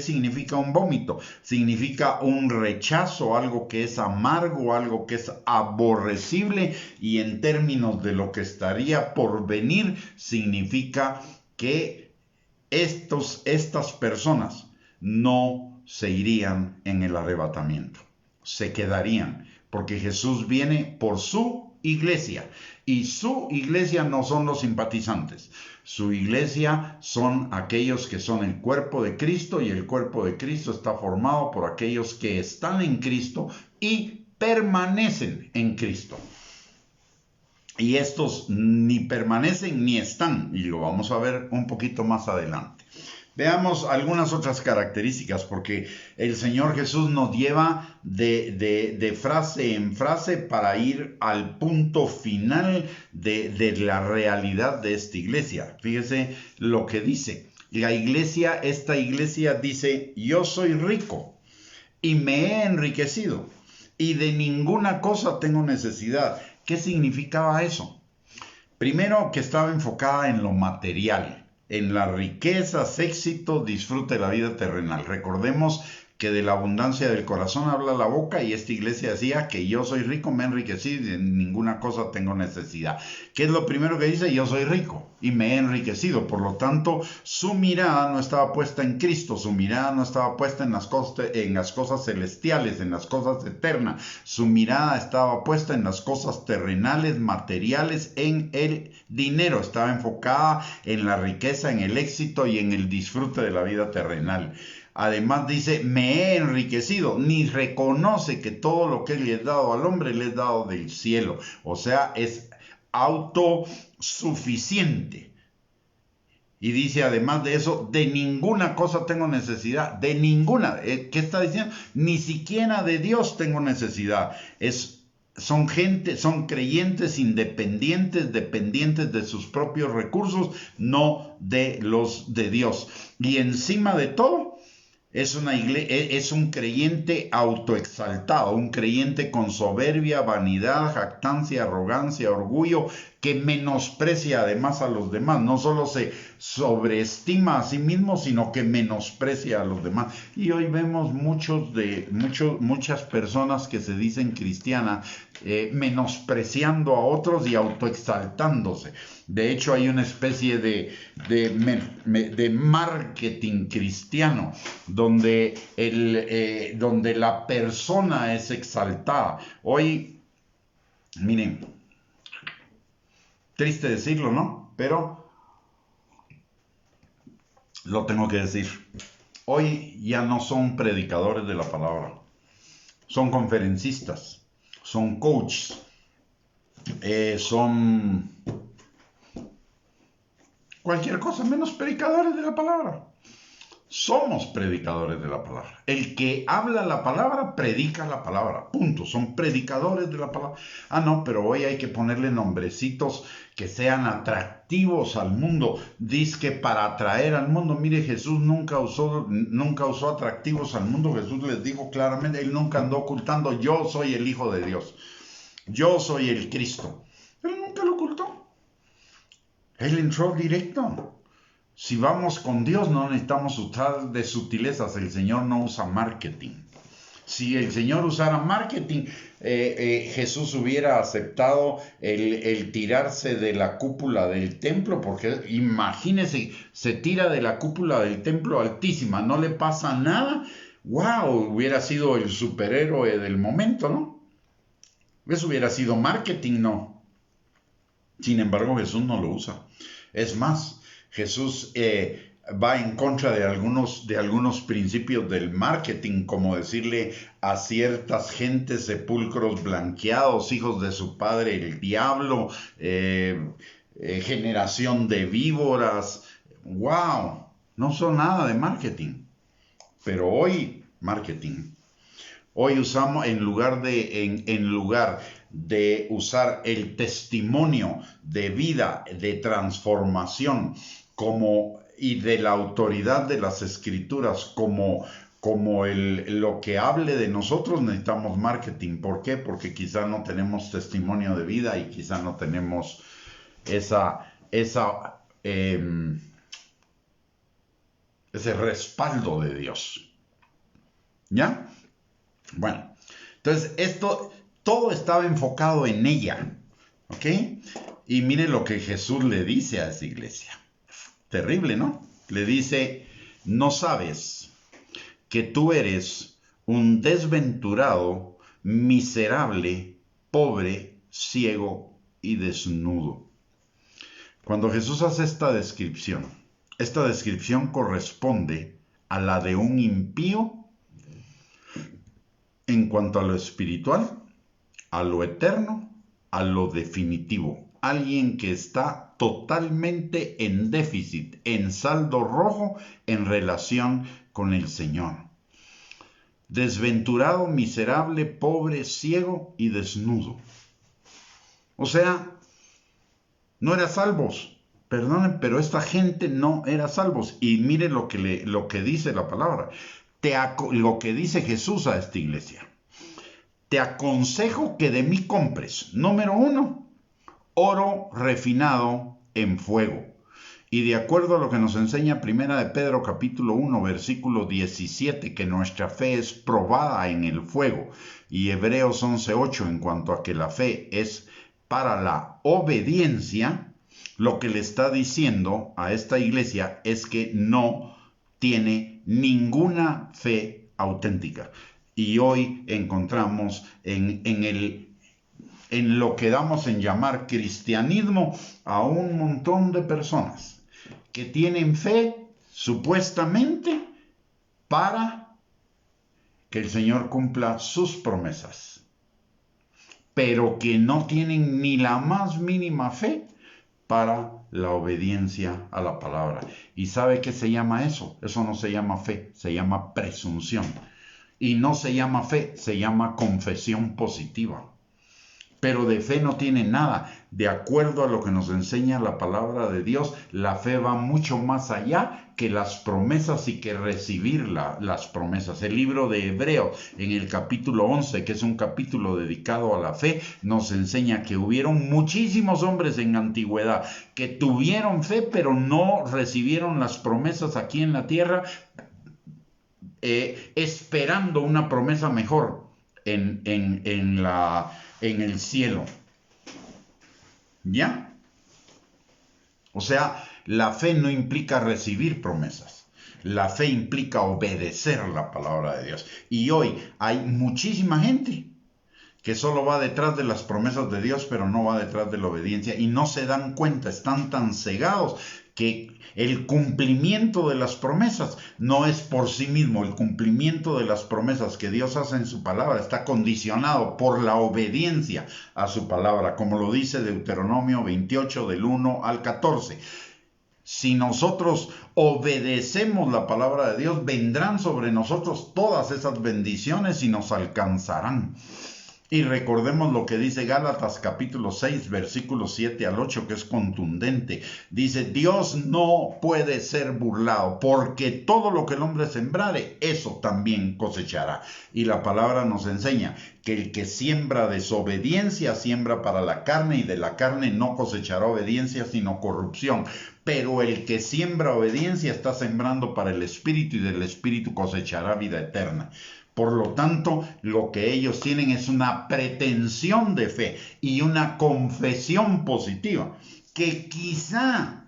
significa un vómito? Significa un rechazo, algo que es amargo, algo que es aborrecible, y en términos de lo que estaría por venir, significa que estas personas no se irían en el arrebatamiento, se quedarían, porque Jesús viene por su iglesia, y su iglesia no son los simpatizantes, su iglesia son aquellos que son el cuerpo de Cristo, y el cuerpo de Cristo está formado por aquellos que están en Cristo y permanecen en Cristo. Y estos ni permanecen ni están, y lo vamos a ver un poquito más adelante. Veamos algunas otras características, porque el Señor Jesús nos lleva de frase en frase para ir al punto final de la realidad de esta iglesia. Fíjese lo que dice: Esta iglesia dice, yo soy rico y me he enriquecido y de ninguna cosa tengo necesidad. ¿Qué significaba eso? Primero, que estaba enfocada en lo material, en las riquezas, éxito, disfrute de la vida terrenal. Recordemos que de la abundancia del corazón habla la boca, y esta iglesia decía que yo soy rico, me he enriquecido y de ninguna cosa tengo necesidad. ¿Qué es lo primero que dice? Yo soy rico y me he enriquecido. Por lo tanto, su mirada no estaba puesta en Cristo, su mirada no estaba puesta en las cosas celestiales, en las cosas eternas. Su mirada estaba puesta en las cosas terrenales, materiales, en el dinero. Estaba enfocada en la riqueza, en el éxito y en el disfrute de la vida terrenal. Además dice, me he enriquecido, ni reconoce que todo lo que le he dado al hombre le he dado del cielo. O sea, es autosuficiente. Y dice, además de eso, de ninguna cosa tengo necesidad, de ninguna. ¿Qué está diciendo? Ni siquiera de Dios tengo necesidad. Son creyentes independientes, dependientes de sus propios recursos, no de los de Dios. Y encima de todo, es un creyente autoexaltado, un creyente con soberbia, vanidad, jactancia, arrogancia, orgullo, que menosprecia además a los demás. No solo se sobreestima a sí mismo, sino que menosprecia a los demás. Y hoy vemos muchas personas que se dicen cristianas menospreciando a otros y autoexaltándose. De hecho, hay una especie de marketing cristiano donde la persona es exaltada. Hoy, miren, triste decirlo, ¿no? Pero lo tengo que decir. Hoy ya no son predicadores de la palabra. Son conferencistas, son coaches, son cualquier cosa menos predicadores de la palabra. Somos predicadores de la palabra. El que habla la palabra, predica la palabra. Punto. Son predicadores de la palabra. Ah, no, pero hoy hay que ponerle nombrecitos que sean atractivos al mundo. Dice que para atraer al mundo, mire, Jesús nunca usó atractivos al mundo. Jesús les dijo claramente, él nunca andó ocultando, yo soy el Hijo de Dios. Yo soy el Cristo. Él nunca lo ocultó. Él entró directo. Si vamos con Dios, no necesitamos usar de sutilezas. El Señor no usa marketing. Si el Señor usara marketing, Jesús hubiera aceptado el tirarse de la cúpula del templo, porque imagínense, se tira de la cúpula del templo altísima, no le pasa nada. ¡Wow! Hubiera sido el superhéroe del momento, ¿no? Eso hubiera sido marketing, ¿no? Sin embargo, Jesús no lo usa. Es más, Jesús va en contra de algunos principios del marketing, como decirle a ciertas gentes sepulcros blanqueados, hijos de su padre el diablo, generación de víboras. ¡Wow! No son nada de marketing. Pero hoy, marketing. Hoy usamos, en lugar de usar el testimonio de vida, de transformación, y de la autoridad de las escrituras como lo que hable de nosotros, necesitamos marketing. ¿Por qué? Porque quizá no tenemos testimonio de vida y quizá no tenemos ese respaldo de Dios. ¿Ya? Bueno, entonces todo estaba enfocado en ella, ¿ok? Y mire lo que Jesús le dice a esa iglesia. Terrible, ¿no? Le dice, ¿no sabes que tú eres un desventurado, miserable, pobre, ciego y desnudo? Cuando Jesús hace esta descripción corresponde a la de un impío en cuanto a lo espiritual, a lo eterno, a lo definitivo. Alguien que está totalmente en déficit, en saldo rojo en relación con el Señor. Desventurado, miserable, pobre, ciego y desnudo. O sea, no eran salvos. Perdonen, pero esta gente no era salvos. Y mire lo que dice la palabra. Lo que dice Jesús a esta iglesia. Te aconsejo que de mí compres, número 1, oro refinado en fuego. Y de acuerdo a lo que nos enseña Primera de Pedro capítulo 1 versículo 17, que nuestra fe es probada en el fuego, y Hebreos 11:8 en cuanto a que la fe es para la obediencia, lo que le está diciendo a esta iglesia es que no tiene ninguna fe auténtica. Y hoy encontramos en lo que damos en llamar cristianismo a un montón de personas que tienen fe supuestamente para que el Señor cumpla sus promesas, pero que no tienen ni la más mínima fe para la obediencia a la palabra. ¿Y sabe qué se llama eso? Eso no se llama fe, se llama presunción. Y no se llama fe, se llama confesión positiva. Pero de fe no tiene nada. De acuerdo a lo que nos enseña la palabra de Dios, la fe va mucho más allá que las promesas y que recibir las promesas. El libro de Hebreos, en el capítulo 11, que es un capítulo dedicado a la fe, nos enseña que hubieron muchísimos hombres en la antigüedad que tuvieron fe, pero no recibieron las promesas aquí en la tierra, esperando una promesa mejor en el cielo. ¿Ya? O sea, la fe no implica recibir promesas. La fe implica obedecer la palabra de Dios. Y hoy hay muchísima gente que solo va detrás de las promesas de Dios, pero no va detrás de la obediencia, y no se dan cuenta, están tan cegados que el cumplimiento de las promesas no es por sí mismo. El cumplimiento de las promesas que Dios hace en su palabra está condicionado por la obediencia a su palabra, como lo dice Deuteronomio 28 del 1 al 14. Si nosotros obedecemos la palabra de Dios, vendrán sobre nosotros todas esas bendiciones y nos alcanzarán. Y recordemos lo que dice Gálatas capítulo 6, versículos 7 al 8, que es contundente. Dice, Dios no puede ser burlado, porque todo lo que el hombre sembrare, eso también cosechará. Y la palabra nos enseña que el que siembra desobediencia, siembra para la carne, y de la carne no cosechará obediencia, sino corrupción. Pero el que siembra obediencia está sembrando para el Espíritu, y del Espíritu cosechará vida eterna. Por lo tanto, lo que ellos tienen es una pretensión de fe y una confesión positiva que quizá,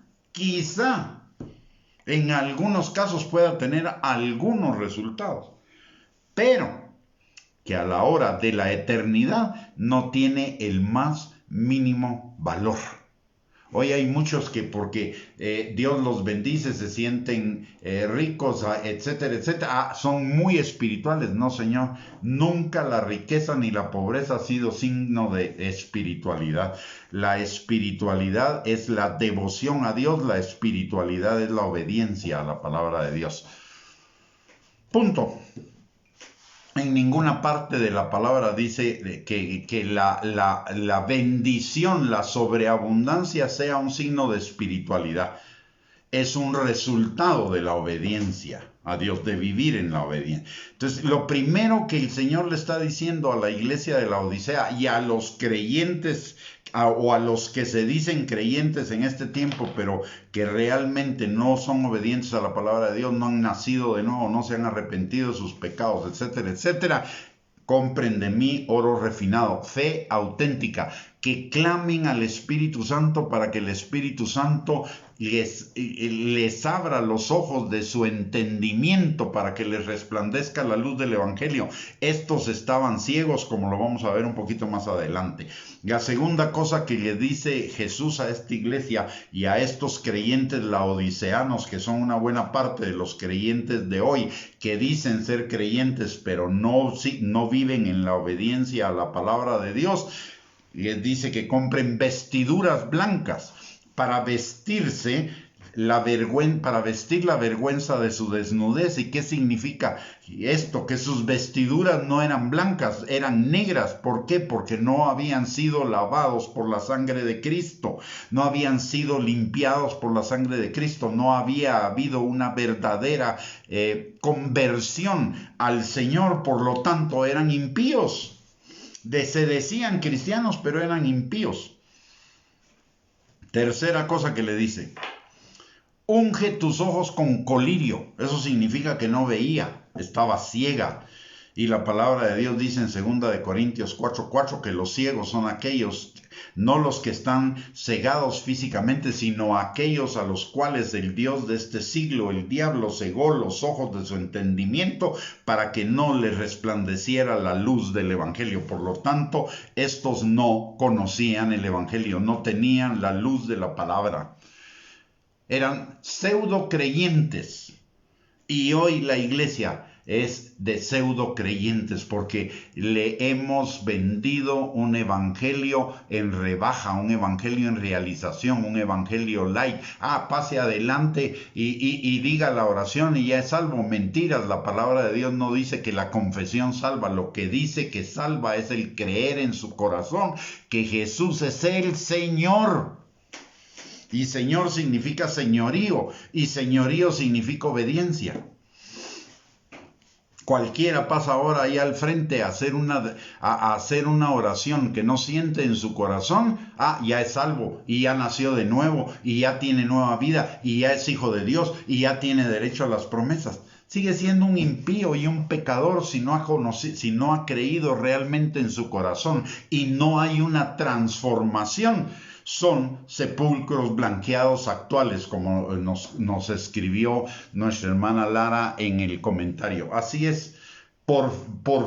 en algunos casos pueda tener algunos resultados, pero que a la hora de la eternidad no tiene el más mínimo valor. Hoy hay muchos que porque Dios los bendice, se sienten ricos, etcétera, etcétera. Son muy espirituales. No, Señor, nunca la riqueza ni la pobreza ha sido signo de espiritualidad. La espiritualidad es la devoción a Dios, la espiritualidad es la obediencia a la palabra de Dios. Punto. En ninguna parte de la palabra dice que la bendición, la sobreabundancia sea un signo de espiritualidad. Es un resultado de la obediencia a Dios, de vivir en la obediencia. Entonces, lo primero que el Señor le está diciendo a la iglesia de la Odisea y a los creyentes o a los que se dicen creyentes en este tiempo, pero que realmente no son obedientes a la palabra de Dios, no han nacido de nuevo, no se han arrepentido de sus pecados, etcétera, etcétera. Compren de mí oro refinado, fe auténtica, que clamen al Espíritu Santo para que el Espíritu Santo les abra los ojos de su entendimiento, para que les resplandezca la luz del Evangelio. Estos estaban ciegos, como lo vamos a ver un poquito más adelante. La segunda cosa que le dice Jesús a esta iglesia y a estos creyentes laodiceanos, que son una buena parte de los creyentes de hoy, que dicen ser creyentes, pero no viven en la obediencia a la palabra de Dios, les dice que compren vestiduras blancas para vestirse para vestir la vergüenza de su desnudez. ¿Y qué significa esto? Que sus vestiduras no eran blancas, eran negras. ¿Por qué? Porque no habían sido lavados por la sangre de Cristo, no habían sido limpiados por la sangre de Cristo, no había habido una verdadera conversión al Señor, por lo tanto eran impíos. Se decían cristianos, pero eran impíos. Tercera cosa que le dice: unge tus ojos con colirio. Eso significa que no veía, estaba ciega. Y la palabra de Dios dice en 2 Corintios 4:4 que los ciegos son aquellos, no los que están cegados físicamente, sino aquellos a los cuales el Dios de este siglo, el diablo, cegó los ojos de su entendimiento para que no les resplandeciera la luz del Evangelio. Por lo tanto, estos no conocían el Evangelio, no tenían la luz de la palabra. Eran pseudo creyentes. Y hoy la iglesia es de pseudo creyentes porque le hemos vendido un evangelio en rebaja, un evangelio en realización, un evangelio light. Pase adelante y diga la oración y ya es salvo. Mentiras, la palabra de Dios no dice que la confesión salva. Lo que dice que salva es el creer en su corazón que Jesús es el Señor. Y Señor significa señorío, y señorío significa obediencia. Cualquiera pasa ahora ahí al frente a hacer una oración que no siente en su corazón, ya es salvo, y ya nació de nuevo, y ya tiene nueva vida, y ya es hijo de Dios, y ya tiene derecho a las promesas. Sigue siendo un impío y un pecador si no ha creído realmente en su corazón, y no hay una transformación. Son sepulcros blanqueados actuales, como nos escribió nuestra hermana Lara en el comentario. Así es, por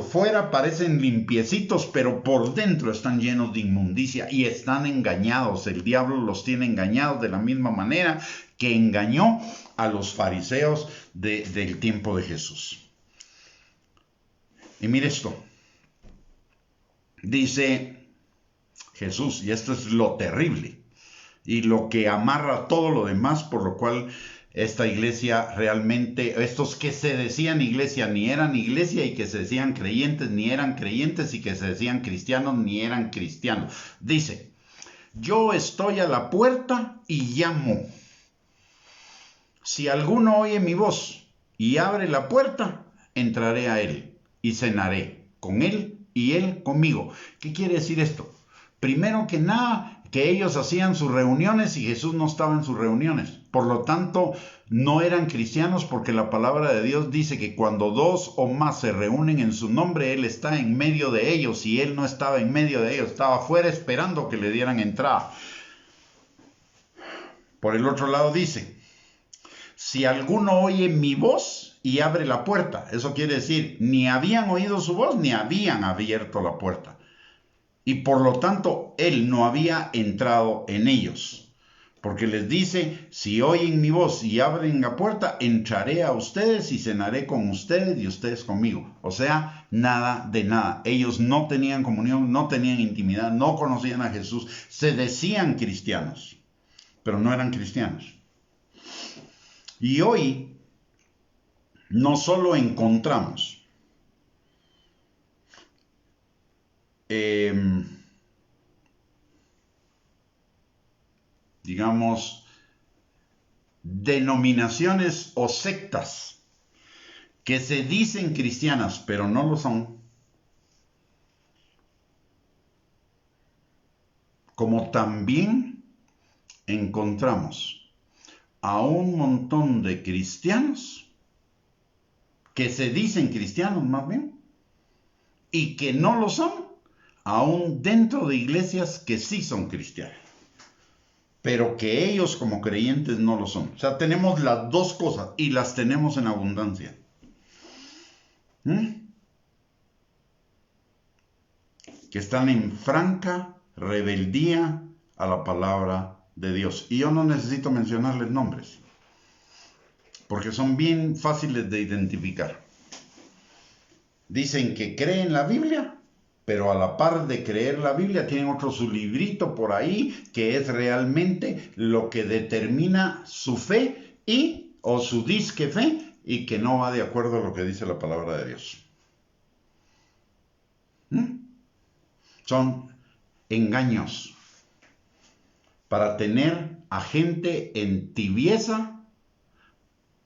fuera parecen limpiecitos, pero por dentro están llenos de inmundicia y están engañados. El diablo los tiene engañados de la misma manera que engañó a los fariseos del tiempo de Jesús. Y mire esto, dice Jesús, y esto es lo terrible y lo que amarra todo lo demás, por lo cual esta iglesia realmente, estos que se decían iglesia ni eran iglesia, y que se decían creyentes ni eran creyentes, y que se decían cristianos ni eran cristianos. Dice: yo estoy a la puerta y llamo. Si alguno oye mi voz y abre la puerta, entraré a él y cenaré con él y él conmigo. ¿Qué quiere decir esto? Primero que nada, que ellos hacían sus reuniones y Jesús no estaba en sus reuniones. Por lo tanto, no eran cristianos, porque la palabra de Dios dice que cuando dos o más se reúnen en su nombre, Él está en medio de ellos, y Él no estaba en medio de ellos, estaba afuera esperando que le dieran entrada. Por el otro lado dice: si alguno oye mi voz y abre la puerta. Eso quiere decir, ni habían oído su voz, ni habían abierto la puerta. Y por lo tanto, Él no había entrado en ellos. Porque les dice: si oyen mi voz y abren la puerta, entraré a ustedes y cenaré con ustedes y ustedes conmigo. O sea, nada de nada. Ellos no tenían comunión, no tenían intimidad, no conocían a Jesús. Se decían cristianos, pero no eran cristianos. Y hoy no solo encontramos digamos, denominaciones o sectas que se dicen cristianas, pero no lo son, como también encontramos a un montón de cristianos que se dicen cristianos más bien, y que no lo son, aún dentro de iglesias que sí son cristianas, pero que ellos como creyentes no lo son. O sea, tenemos las dos cosas y las tenemos en abundancia. Que están en franca rebeldía a la palabra de Dios. Y yo no necesito mencionarles nombres, porque son bien fáciles de identificar. Dicen que creen la Biblia, pero a la par de creer la Biblia tienen otro su librito por ahí que es realmente lo que determina su fe o su disque fe y que no va de acuerdo a lo que dice la palabra de Dios. Son engaños para tener a gente en tibieza,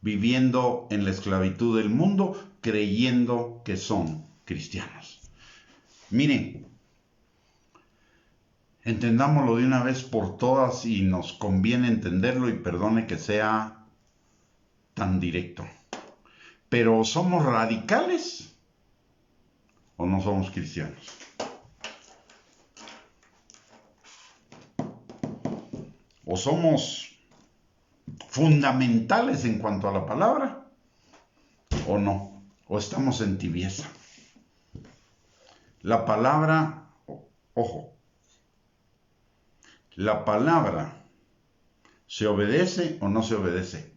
viviendo en la esclavitud del mundo, creyendo que son cristianos. Miren, entendámoslo de una vez por todas y nos conviene entenderlo y perdone que sea tan directo. Pero ¿somos radicales o no somos cristianos? ¿O somos fundamentales en cuanto a la palabra o no? ¿O estamos en tibieza? La palabra, ojo, la palabra se obedece o no se obedece,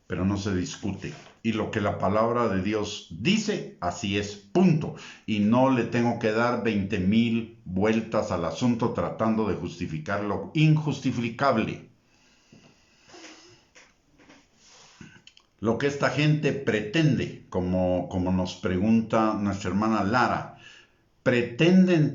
pero no se discute. Y lo que la palabra de Dios dice, así es, punto. Y no le tengo que dar 20,000 vueltas al asunto tratando de justificar lo injustificable. Lo que esta gente pretende, como nos pregunta nuestra hermana Lara, pretenden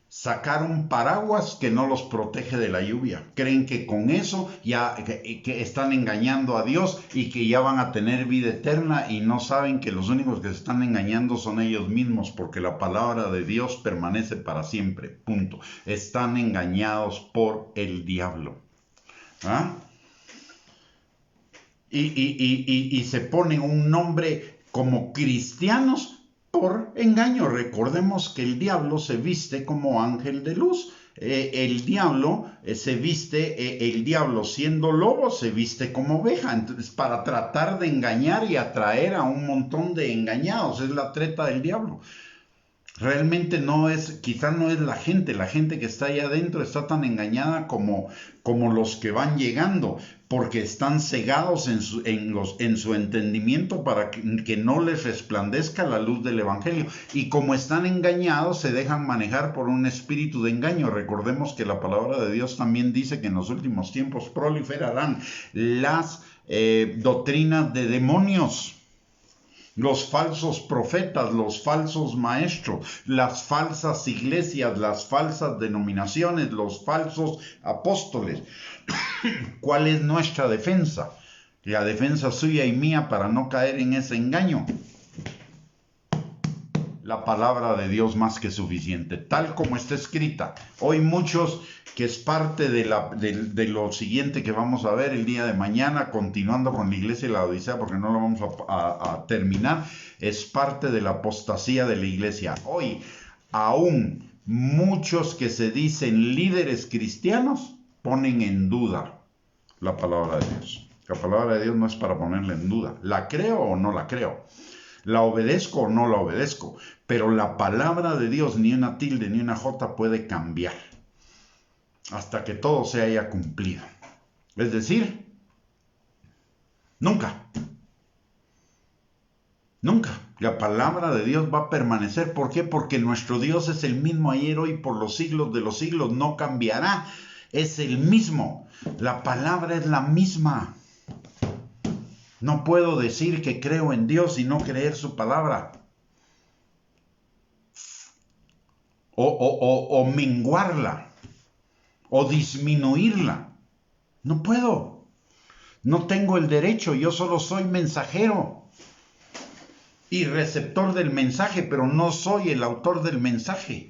sacar un paraguas que no los protege de la lluvia. Creen que con eso ya que están engañando a Dios y que ya van a tener vida eterna y no saben que los únicos que se están engañando son ellos mismos porque la palabra de Dios permanece para siempre. Punto. Están engañados por el diablo. ¿Ah? Y se ponen un nombre como cristianos por engaño. Recordemos que el diablo se viste como ángel de luz. El diablo siendo lobo se viste como oveja. Entonces, para tratar de engañar y atraer a un montón de engañados, es la treta del diablo. Realmente quizás no es la gente que está allá adentro está tan engañada como los que van llegando, porque están cegados en su entendimiento para que no les resplandezca la luz del Evangelio. Y como están engañados, se dejan manejar por un espíritu de engaño. Recordemos que la palabra de Dios también dice que en los últimos tiempos proliferarán las doctrinas de demonios. Los falsos profetas, los falsos maestros, las falsas iglesias, las falsas denominaciones, los falsos apóstoles. ¿Cuál es nuestra defensa? La defensa suya y mía para no caer en ese engaño. La palabra de Dios más que suficiente, tal como está escrita. Hoy muchos, que es parte de lo siguiente que vamos a ver el día de mañana, continuando con la iglesia de la Odisea, porque no lo vamos a terminar, es parte de la apostasía de la iglesia. Hoy, aún muchos que se dicen líderes cristianos, ponen en duda la palabra de Dios. La palabra de Dios no es para ponerla en duda. ¿La creo o no la creo? ¿La obedezco o no la obedezco? Pero la palabra de Dios, ni una tilde ni una jota puede cambiar hasta que todo se haya cumplido. Es decir, nunca. Nunca. La palabra de Dios va a permanecer. ¿Por qué? Porque nuestro Dios es el mismo ayer, hoy, por los siglos de los siglos. No cambiará. Es el mismo. La palabra es la misma. No puedo decir que creo en Dios y no creer su palabra. O menguarla. O disminuirla. No puedo. No tengo el derecho. Yo solo soy mensajero y receptor del mensaje, pero no soy el autor del mensaje.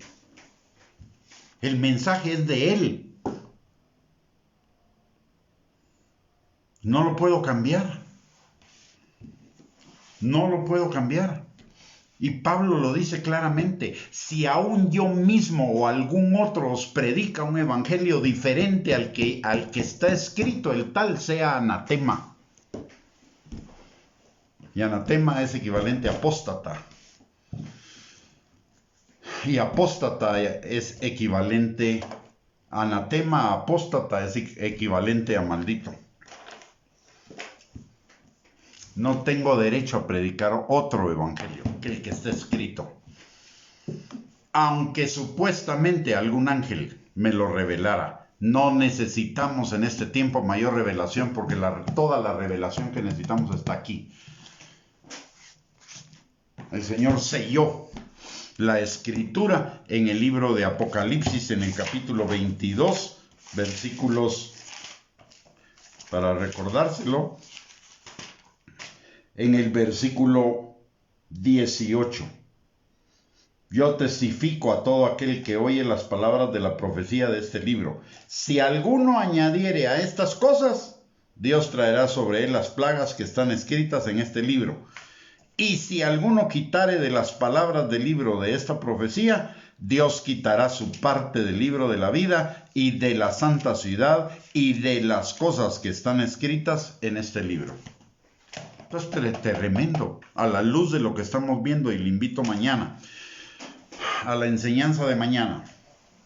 El mensaje es de Él. No lo puedo cambiar. No lo puedo cambiar. Y Pablo lo dice claramente: si aún yo mismo o algún otro os predica un evangelio diferente al que está escrito, el tal sea anatema. Y anatema es equivalente a apóstata. Y apóstata es equivalente, anatema, apóstata es equivalente a maldito. No tengo derecho a predicar otro evangelio que el que está escrito. aunque supuestamente algún ángel me lo revelara. No necesitamos en este tiempo mayor revelación, porque toda la revelación que necesitamos está aquí. El Señor selló la escritura en el libro de Apocalipsis, en el capítulo 22, versículos, para recordárselo, en el versículo 18. Yo testifico a todo aquel que oye las palabras de la profecía de este libro. Si alguno añadiere a estas cosas, Dios traerá sobre él las plagas que están escritas en este libro. Y si alguno quitare de las palabras del libro de esta profecía, Dios quitará su parte del libro de la vida y de la santa ciudad y de las cosas que están escritas en este libro. Esto es tremendo, a la luz de lo que estamos viendo, y le invito mañana a la enseñanza de mañana,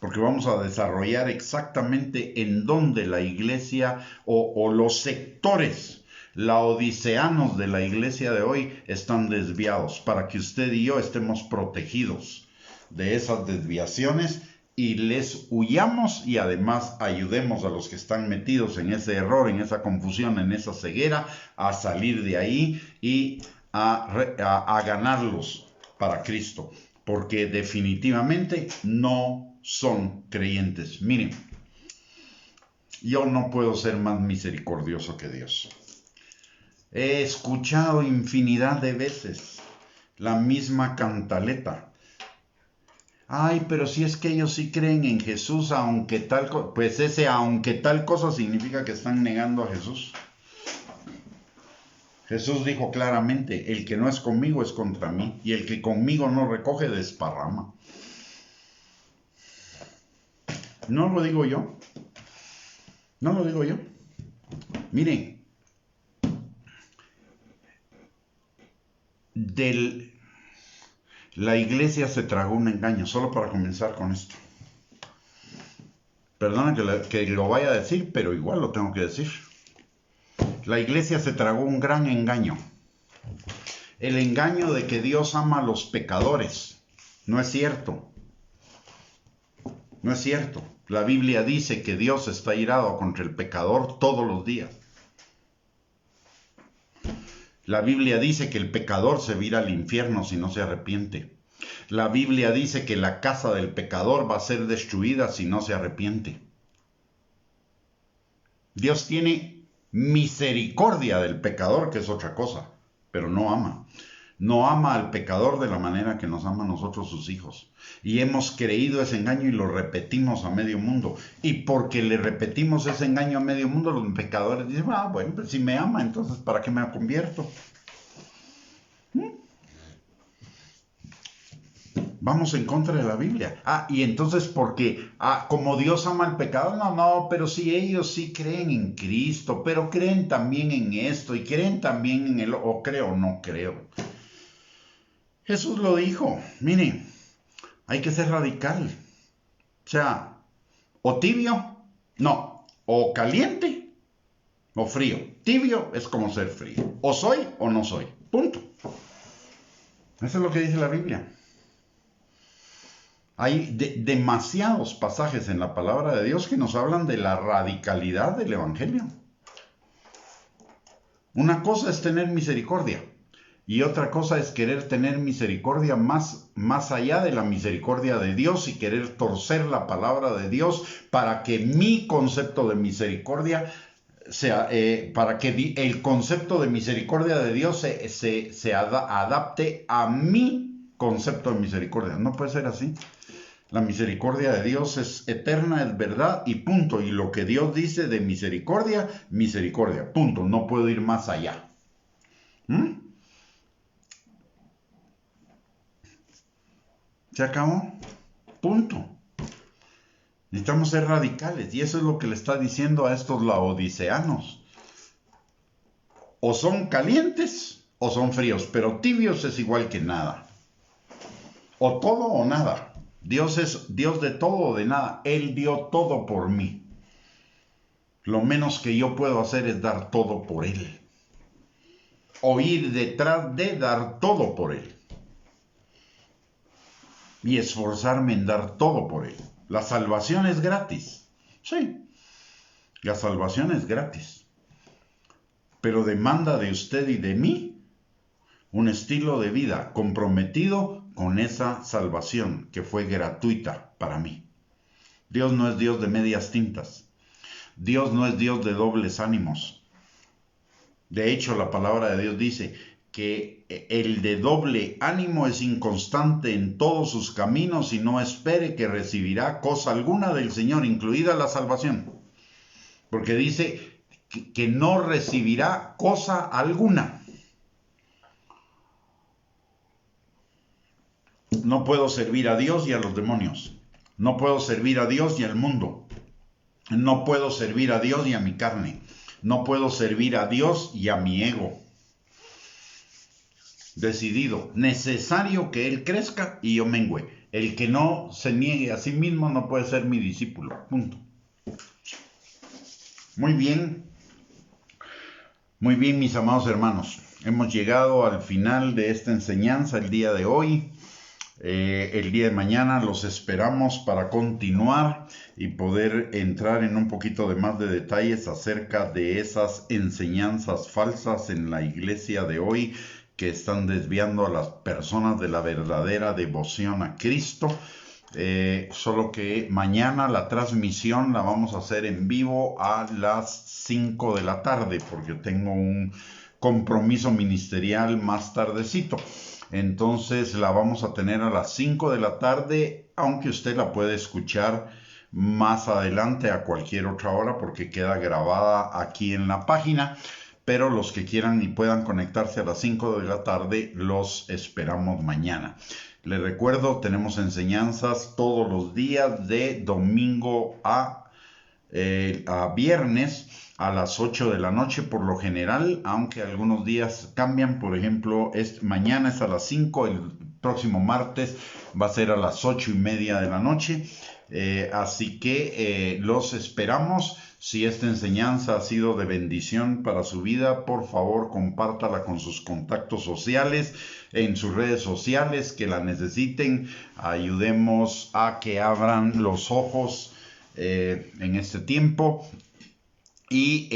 porque vamos a desarrollar exactamente en dónde la iglesia o los sectores laodiceanos de la iglesia de hoy están desviados, para que usted y yo estemos protegidos de esas desviaciones y les huyamos, y además ayudemos a los que están metidos en ese error, en esa confusión, en esa ceguera, a salir de ahí y a ganarlos para Cristo, porque definitivamente no son creyentes. Miren, yo no puedo ser más misericordioso que Dios. He escuchado infinidad de veces la misma cantaleta. Ay, pero si es que ellos sí creen en Jesús, aunque tal cosa, pues ese aunque tal cosa significa que están negando a Jesús. Jesús dijo claramente, el que no es conmigo es contra mí, y el que conmigo no recoge desparrama. No lo digo yo. No lo digo yo. Miren, la iglesia se tragó un engaño, solo para comenzar con esto. Perdona que lo vaya a decir, pero igual lo tengo que decir. La iglesia se tragó un gran engaño. El engaño de que Dios ama a los pecadores. No es cierto. No es cierto. La Biblia dice que Dios está irado contra el pecador todos los días. La Biblia dice que el pecador se va a ir al infierno si no se arrepiente. La Biblia dice que la casa del pecador va a ser destruida si no se arrepiente. Dios tiene misericordia del pecador, que es otra cosa, pero no ama. No ama al pecador de la manera que nos ama a nosotros sus hijos. Y hemos creído ese engaño y lo repetimos a medio mundo. Y porque le repetimos ese engaño a medio mundo, los pecadores dicen, bueno, pues si me ama, entonces ¿para qué me convierto? Vamos en contra de la Biblia. Y entonces porque como Dios ama al pecador, no, pero si ellos sí creen en Cristo, pero creen también en esto y creen también en o creo o no creo. Jesús lo dijo, miren, hay que ser radical. O sea, o tibio, no, o caliente o frío. Tibio es como ser frío. O soy o no soy. Punto. Eso es lo que dice la Biblia. Hay demasiados pasajes en la palabra de Dios que nos hablan de la radicalidad del Evangelio. Una cosa es tener misericordia y otra cosa es querer tener misericordia más allá de la misericordia de Dios y querer torcer la palabra de Dios para que mi concepto de misericordia sea, para que el concepto de misericordia de Dios se adapte a mi concepto de misericordia. No puede ser así. La misericordia de Dios es eterna, es verdad y punto. Y lo que Dios dice de misericordia, misericordia, punto. No puedo ir más allá. ¿Se acabó? Punto. Necesitamos ser radicales y eso es lo que le está diciendo a estos laodiceanos. O son calientes o son fríos, pero tibios es igual que nada. O todo o nada. Dios es Dios de todo o de nada. Él dio todo por mí. Lo menos que yo puedo hacer es dar todo por Él. O ir detrás de dar todo por Él. y esforzarme en dar todo por Él. La salvación es gratis. Sí, la salvación es gratis. Pero demanda de usted y de mí un estilo de vida comprometido con esa salvación que fue gratuita para mí. Dios no es Dios de medias tintas. Dios no es Dios de dobles ánimos. De hecho, la palabra de Dios dice que el de doble ánimo es inconstante en todos sus caminos y no espere que recibirá cosa alguna del Señor, incluida la salvación. Porque dice que no recibirá cosa alguna. No puedo servir a Dios y a los demonios. No puedo servir a Dios y al mundo. No puedo servir a Dios y a mi carne. No puedo servir a Dios y a mi ego. Decidido, necesario que Él crezca y yo mengüe. El que no se niegue a sí mismo no puede ser mi discípulo. Punto. Muy bien, mis amados hermanos. Hemos llegado al final de esta enseñanza el día de hoy. El día de mañana los esperamos para continuar y poder entrar en un poquito de más de detalles acerca de esas enseñanzas falsas en la iglesia de hoy que están desviando a las personas de la verdadera devoción a Cristo. Solo que mañana la transmisión la vamos a hacer en vivo a las 5 de la tarde porque tengo un compromiso ministerial más tardecito. Entonces la vamos a tener a las 5 de la tarde, aunque usted la puede escuchar más adelante a cualquier otra hora porque queda grabada aquí en la página. Pero los que quieran y puedan conectarse a las 5 de la tarde, los esperamos mañana. Les recuerdo, tenemos enseñanzas todos los días de domingo a viernes a las 8 de la noche por lo general, aunque algunos días cambian. Por ejemplo, mañana es a las 5, el próximo martes va a ser a las 8:30 de la noche. Así que los esperamos. Si esta enseñanza ha sido de bendición para su vida, por favor compártala con sus contactos sociales, en sus redes sociales que la necesiten. Ayudemos a que abran los ojos en este tiempo. Y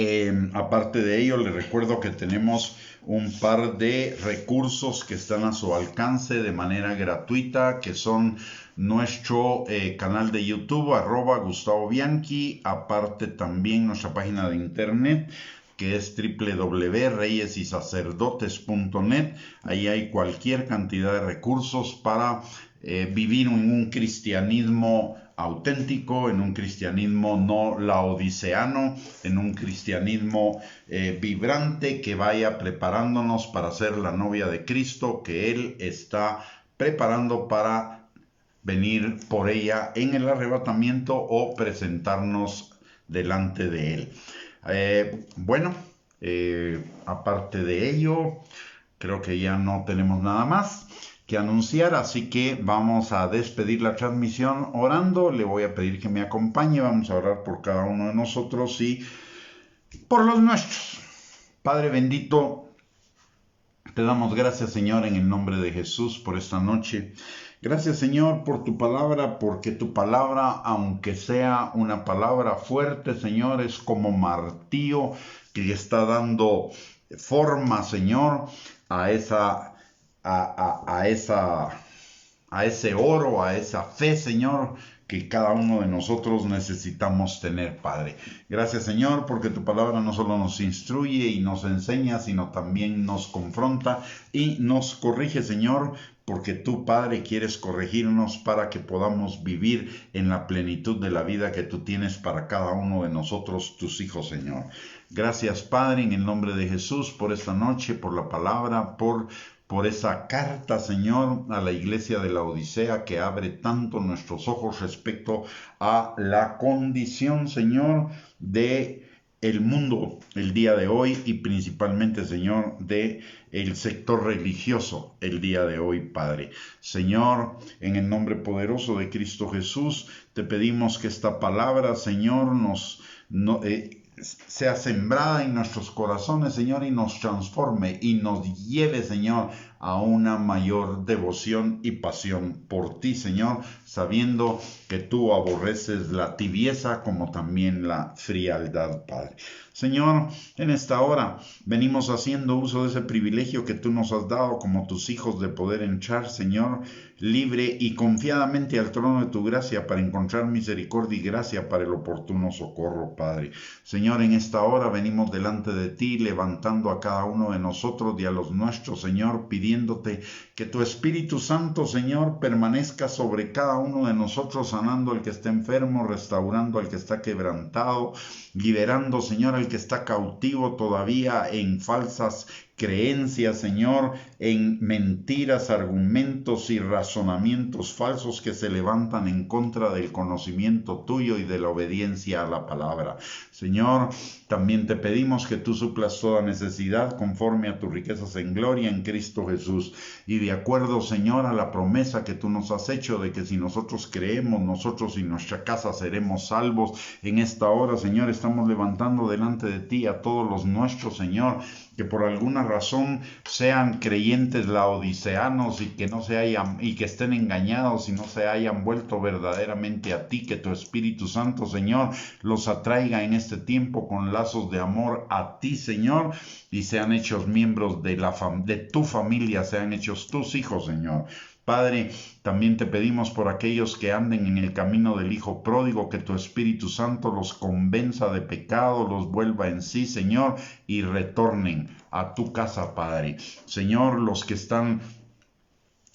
aparte de ello, les recuerdo que tenemos un par de recursos que están a su alcance de manera gratuita, que son nuestro canal de YouTube, @GustavoBianchi, aparte también nuestra página de internet, que es www.reyesysacerdotes.net. Ahí hay cualquier cantidad de recursos para vivir en un cristianismo auténtico, en un cristianismo no laodiceano, en un cristianismo vibrante que vaya preparándonos para ser la novia de Cristo, que Él está preparando para venir por ella en el arrebatamiento o presentarnos delante de Él. Aparte de ello, creo que ya no tenemos nada más que anunciar, así que vamos a despedir la transmisión orando. Le voy a pedir que me acompañe, vamos a orar por cada uno de nosotros y por los nuestros. Padre bendito, te damos gracias, Señor, en el nombre de Jesús por esta noche. Gracias, Señor, por tu palabra, porque tu palabra, aunque sea una palabra fuerte, Señor, es como martillo que está dando forma, Señor, a ese oro, a esa fe, Señor, que cada uno de nosotros necesitamos tener, Padre. Gracias, Señor, porque tu palabra no solo nos instruye y nos enseña, sino también nos confronta y nos corrige, Señor, porque tú, Padre, quieres corregirnos para que podamos vivir en la plenitud de la vida que tú tienes para cada uno de nosotros, tus hijos, Señor. Gracias, Padre, en el nombre de Jesús, por esta noche, por la palabra, por esa carta, Señor, a la iglesia de la Odisea que abre tanto nuestros ojos respecto a la condición, Señor, de el mundo el día de hoy y principalmente, Señor, de el sector religioso el día de hoy, Padre. Señor, en el nombre poderoso de Cristo Jesús, te pedimos que esta palabra, Señor, sea sembrada en nuestros corazones, Señor, y nos transforme y nos lleve, Señor, a una mayor devoción y pasión por ti, Señor, sabiendo que tú aborreces la tibieza como también la frialdad, Padre. Señor, en esta hora venimos haciendo uso de ese privilegio que tú nos has dado como tus hijos de poder entrar, Señor, libre y confiadamente al trono de tu gracia para encontrar misericordia y gracia para el oportuno socorro, Padre. Señor, en esta hora venimos delante de ti, levantando a cada uno de nosotros y a los nuestros, Señor, pidiéndote que tu Espíritu Santo, Señor, permanezca sobre cada uno de nosotros, sanando al que está enfermo, restaurando al que está quebrantado, liberando, Señor, al que está cautivo todavía en falsas creencias, Señor, en mentiras, argumentos y razonamientos falsos que se levantan en contra del conocimiento tuyo y de la obediencia a la palabra. Señor, también te pedimos que tú suplas toda necesidad conforme a tus riquezas en gloria en Cristo Jesús. Y de acuerdo, Señor, a la promesa que tú nos has hecho de que si nosotros creemos, nosotros y nuestra casa seremos salvos. En esta hora, Señor, estamos levantando delante de ti a todos los nuestros, Señor, que por alguna razón sean creyentes laodiceanos y que no se hayan y que estén engañados y no se hayan vuelto verdaderamente a ti, que tu Espíritu Santo, Señor, los atraiga en este tiempo con lazos de amor a ti, Señor, y sean hechos miembros de tu familia, sean hechos tus hijos, Señor. Padre, también te pedimos por aquellos que anden en el camino del Hijo pródigo, que tu Espíritu Santo los convenza de pecado, los vuelva en sí, Señor, y retornen a tu casa, Padre. Señor, los que están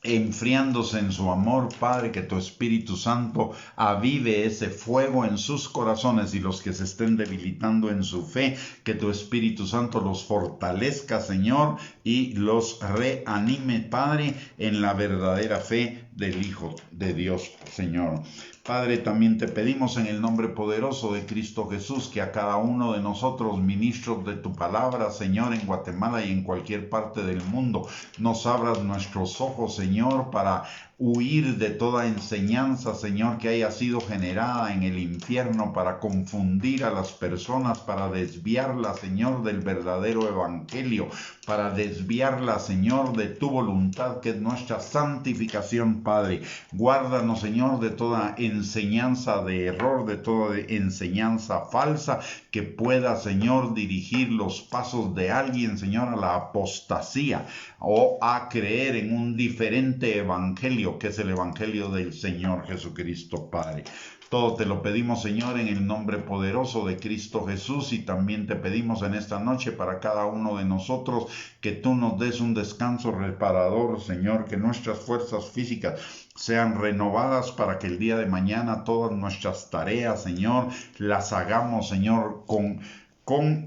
enfriándose en su amor, Padre, que tu Espíritu Santo avive ese fuego en sus corazones, y los que se estén debilitando en su fe, que tu Espíritu Santo los fortalezca, Señor, y los reanime, Padre, en la verdadera fe del Hijo de Dios, Señor. Padre, también te pedimos en el nombre poderoso de Cristo Jesús que a cada uno de nosotros, ministros de tu palabra, Señor, en Guatemala y en cualquier parte del mundo, nos abras nuestros ojos, Señor, para huir de toda enseñanza, Señor, que haya sido generada en el infierno para confundir a las personas, para desviarlas, Señor, del verdadero evangelio, para desviarlas, Señor, de tu voluntad, que es nuestra santificación, Padre. Guárdanos, Señor, de toda enseñanza de error, de toda enseñanza falsa que pueda, Señor, dirigir los pasos de alguien, Señor, a la apostasía o a creer en un diferente evangelio, que es el evangelio del Señor Jesucristo, Padre. Todo te lo pedimos, Señor, en el nombre poderoso de Cristo Jesús, y también te pedimos en esta noche para cada uno de nosotros que tú nos des un descanso reparador, Señor, que nuestras fuerzas físicas sean renovadas para que el día de mañana todas nuestras tareas, Señor, las hagamos, Señor,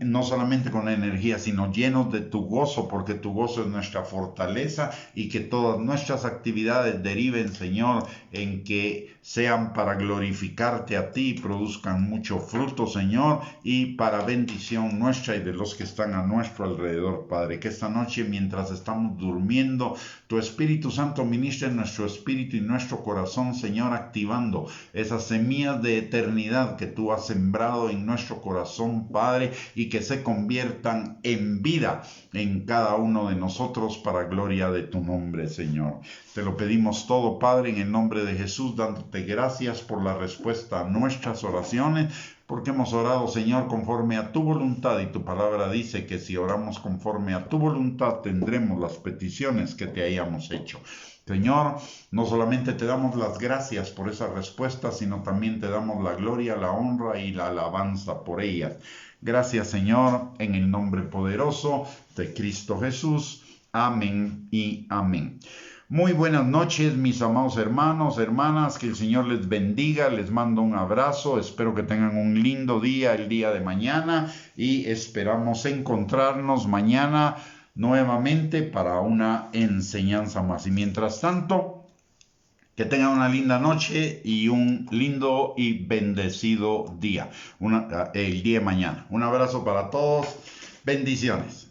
no solamente con energía, sino llenos de tu gozo, porque tu gozo es nuestra fortaleza, y que todas nuestras actividades deriven, Señor, en que sean para glorificarte a ti, produzcan mucho fruto, Señor, y para bendición nuestra y de los que están a nuestro alrededor, Padre. Que esta noche, mientras estamos durmiendo, tu Espíritu Santo ministre en nuestro espíritu y nuestro corazón, Señor, activando esas semillas de eternidad que tú has sembrado en nuestro corazón, Padre, y que se conviertan en vida en cada uno de nosotros para gloria de tu nombre, Señor. Te lo pedimos todo, Padre, en el nombre de Jesús, dándote gracias por la respuesta a nuestras oraciones, porque hemos orado, Señor, conforme a tu voluntad, y tu palabra dice que si oramos conforme a tu voluntad tendremos las peticiones que te hayamos hecho. Señor, no solamente te damos las gracias por esa respuesta, sino también te damos la gloria, la honra y la alabanza por ellas. Gracias, Señor, en el nombre poderoso de Cristo Jesús. Amén y amén. Muy buenas noches, mis amados hermanos, hermanas, que el Señor les bendiga, les mando un abrazo, espero que tengan un lindo día el día de mañana, y esperamos encontrarnos mañana nuevamente para una enseñanza más. Y mientras tanto, que tengan una linda noche y un lindo y bendecido día, el día de mañana. Un abrazo para todos, bendiciones.